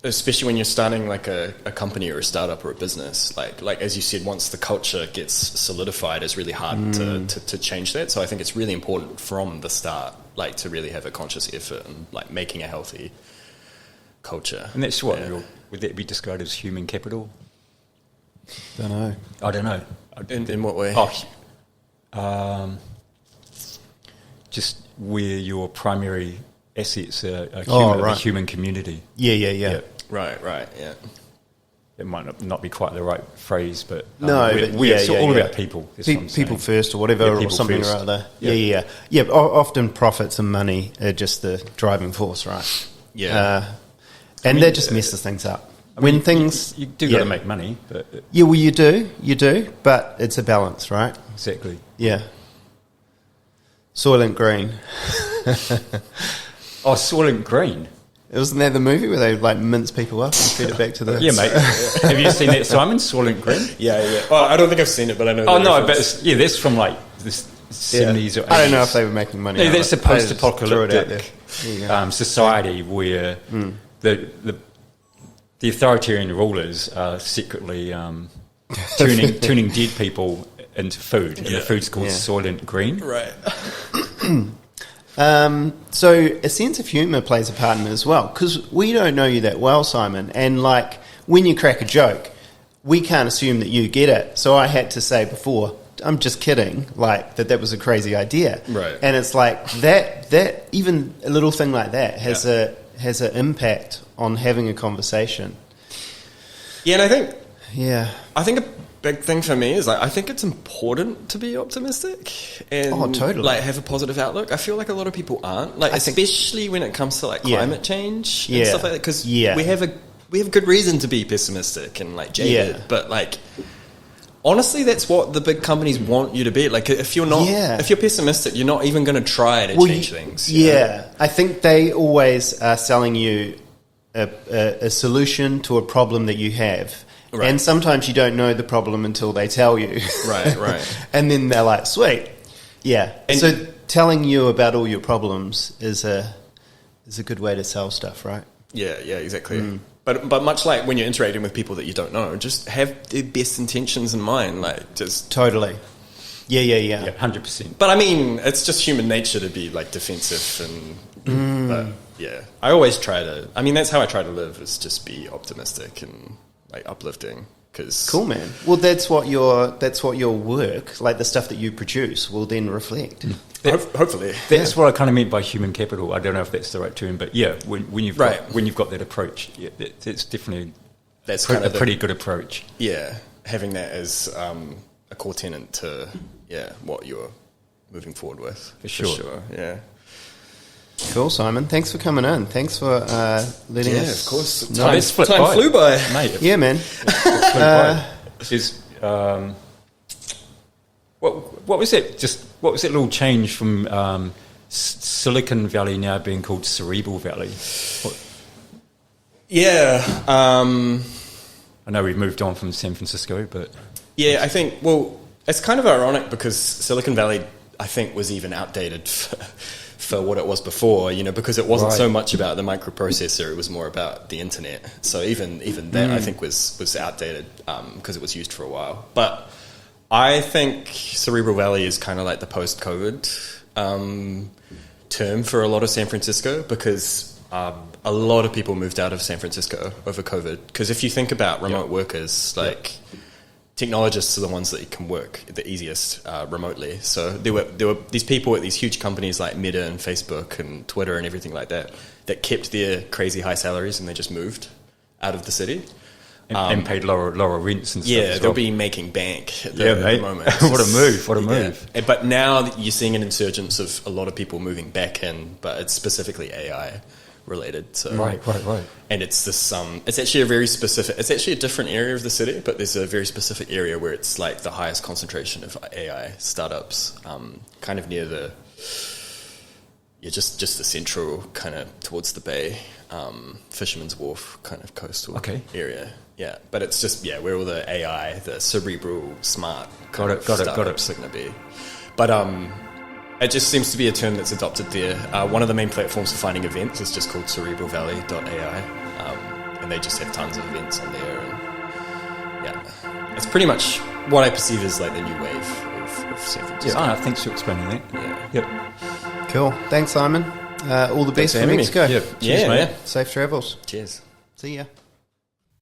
especially when you're starting like a company or a startup or a business, like as you said, once the culture gets solidified, it's really hard to change that. So I think it's really important from the start, like to really have a conscious effort and like making a healthy culture. And that's what would that be described as human capital? Don't know. I don't know. In what way? Just where your primary assets are right. the human community. Yeah. Right, yeah. It might not be quite the right phrase, but it's all about people. People first or whatever, or something first. Or other. Yeah. Often profits and money are just the driving force, right? Yeah. And that just messes things up. When things... You do got to make money. But well, you do, but it's a balance, right? Exactly. Yeah. Soylent Green. Oh, Soylent Green. Wasn't that the movie where they like mince people up and feed it back to the... Yeah, mate. Have you seen that, Simon? Soylent Green? Yeah. Well, I don't think I've seen it, but I know... Oh, no, but that's from like the 70s or 80s. I don't know if they were making money. No, that's a post-apocalyptic society where the authoritarian rulers are secretly turning dead people into food, and the food's called Soylent Green. Right. So a sense of humour plays a part in it as well, because we don't know you that well, Simon, and like when you crack a joke, we can't assume that you get it. So I had to say before, I'm just kidding, like that was a crazy idea. Right. And it's like that even a little thing like that has an impact on having a conversation. Yeah, and I think a big thing for me is like I think it's important to be optimistic and totally. like have a positive outlook. I feel like a lot of people aren't, like especially when it comes to like climate change and stuff like that, because we have good reason to be pessimistic and like jaded, but like honestly that's what the big companies want you to be. Like if you're not if you're pessimistic, you're not even going to try to change things. You know? I think they always are selling you a solution to a problem that you have. Right. And sometimes you don't know the problem until they tell you. Right. And then they're like, sweet. Yeah. And so telling you about all your problems is a good way to sell stuff, right? Yeah, exactly. But much like when you're interacting with people that you don't know, just have their best intentions in mind. like just Totally. Yeah. 100%. But I mean, it's just human nature to be like defensive and... But yeah, I always try to... I mean, that's how I try to live, is just be optimistic and... like uplifting, because cool, man. Well, that's what your work, like the stuff that you produce, will then reflect. Hopefully, that's what I kind of meant by human capital. I don't know if that's the right term, but when you've got that approach, it's definitely a pretty good approach. Yeah, having that as a core tenet to what you're moving forward with. For sure. Yeah. Cool, Simon. Thanks for coming in. Thanks for letting us... Yeah, of course. Time flew by. Mate. Yeah, man. What was it? What was that little change from Silicon Valley now being called Cerebral Valley. Yeah. I know we've moved on from San Francisco, but... Yeah, I think, well, it's kind of ironic because Silicon Valley, I think, was even outdated for what it was before, because it wasn't so much about the microprocessor, it was more about the internet. So even that, I think, was outdated because it was used for a while. But I think Cerebral Valley is kind of like the post-COVID term for a lot of San Francisco because a lot of people moved out of San Francisco over COVID. Because if you think about remote workers, like... Technologists are the ones that can work the easiest remotely. So there were these people at these huge companies like Meta and Facebook and Twitter and everything like that kept their crazy high salaries and they just moved out of the city. And paid lower rents and stuff. Yeah, they'll be making bank at the moment. What a move, what a move. But now you're seeing an insurgence of a lot of people moving back in, but it's specifically AI related. So. Right. And it's this, it's actually it's actually a different area of the city, but there's a very specific area where it's like the highest concentration of AI startups, kind of near just the central kind of towards the bay, Fisherman's Wharf kind of coastal area. Yeah, but it's just, where all the AI, the cerebral, smart startups are going to be. But, it just seems to be a term that's adopted there. One of the main platforms for finding events is just called cerebralvalley.ai, and they just have tons of events on there. And it's pretty much what I perceive as like the new wave of San Francisco. Yeah, thanks for explaining that. Yeah. Yep. Cool. Thanks, Simon. All the best for Mexico. Cheers, mate. Safe travels. Cheers. See ya.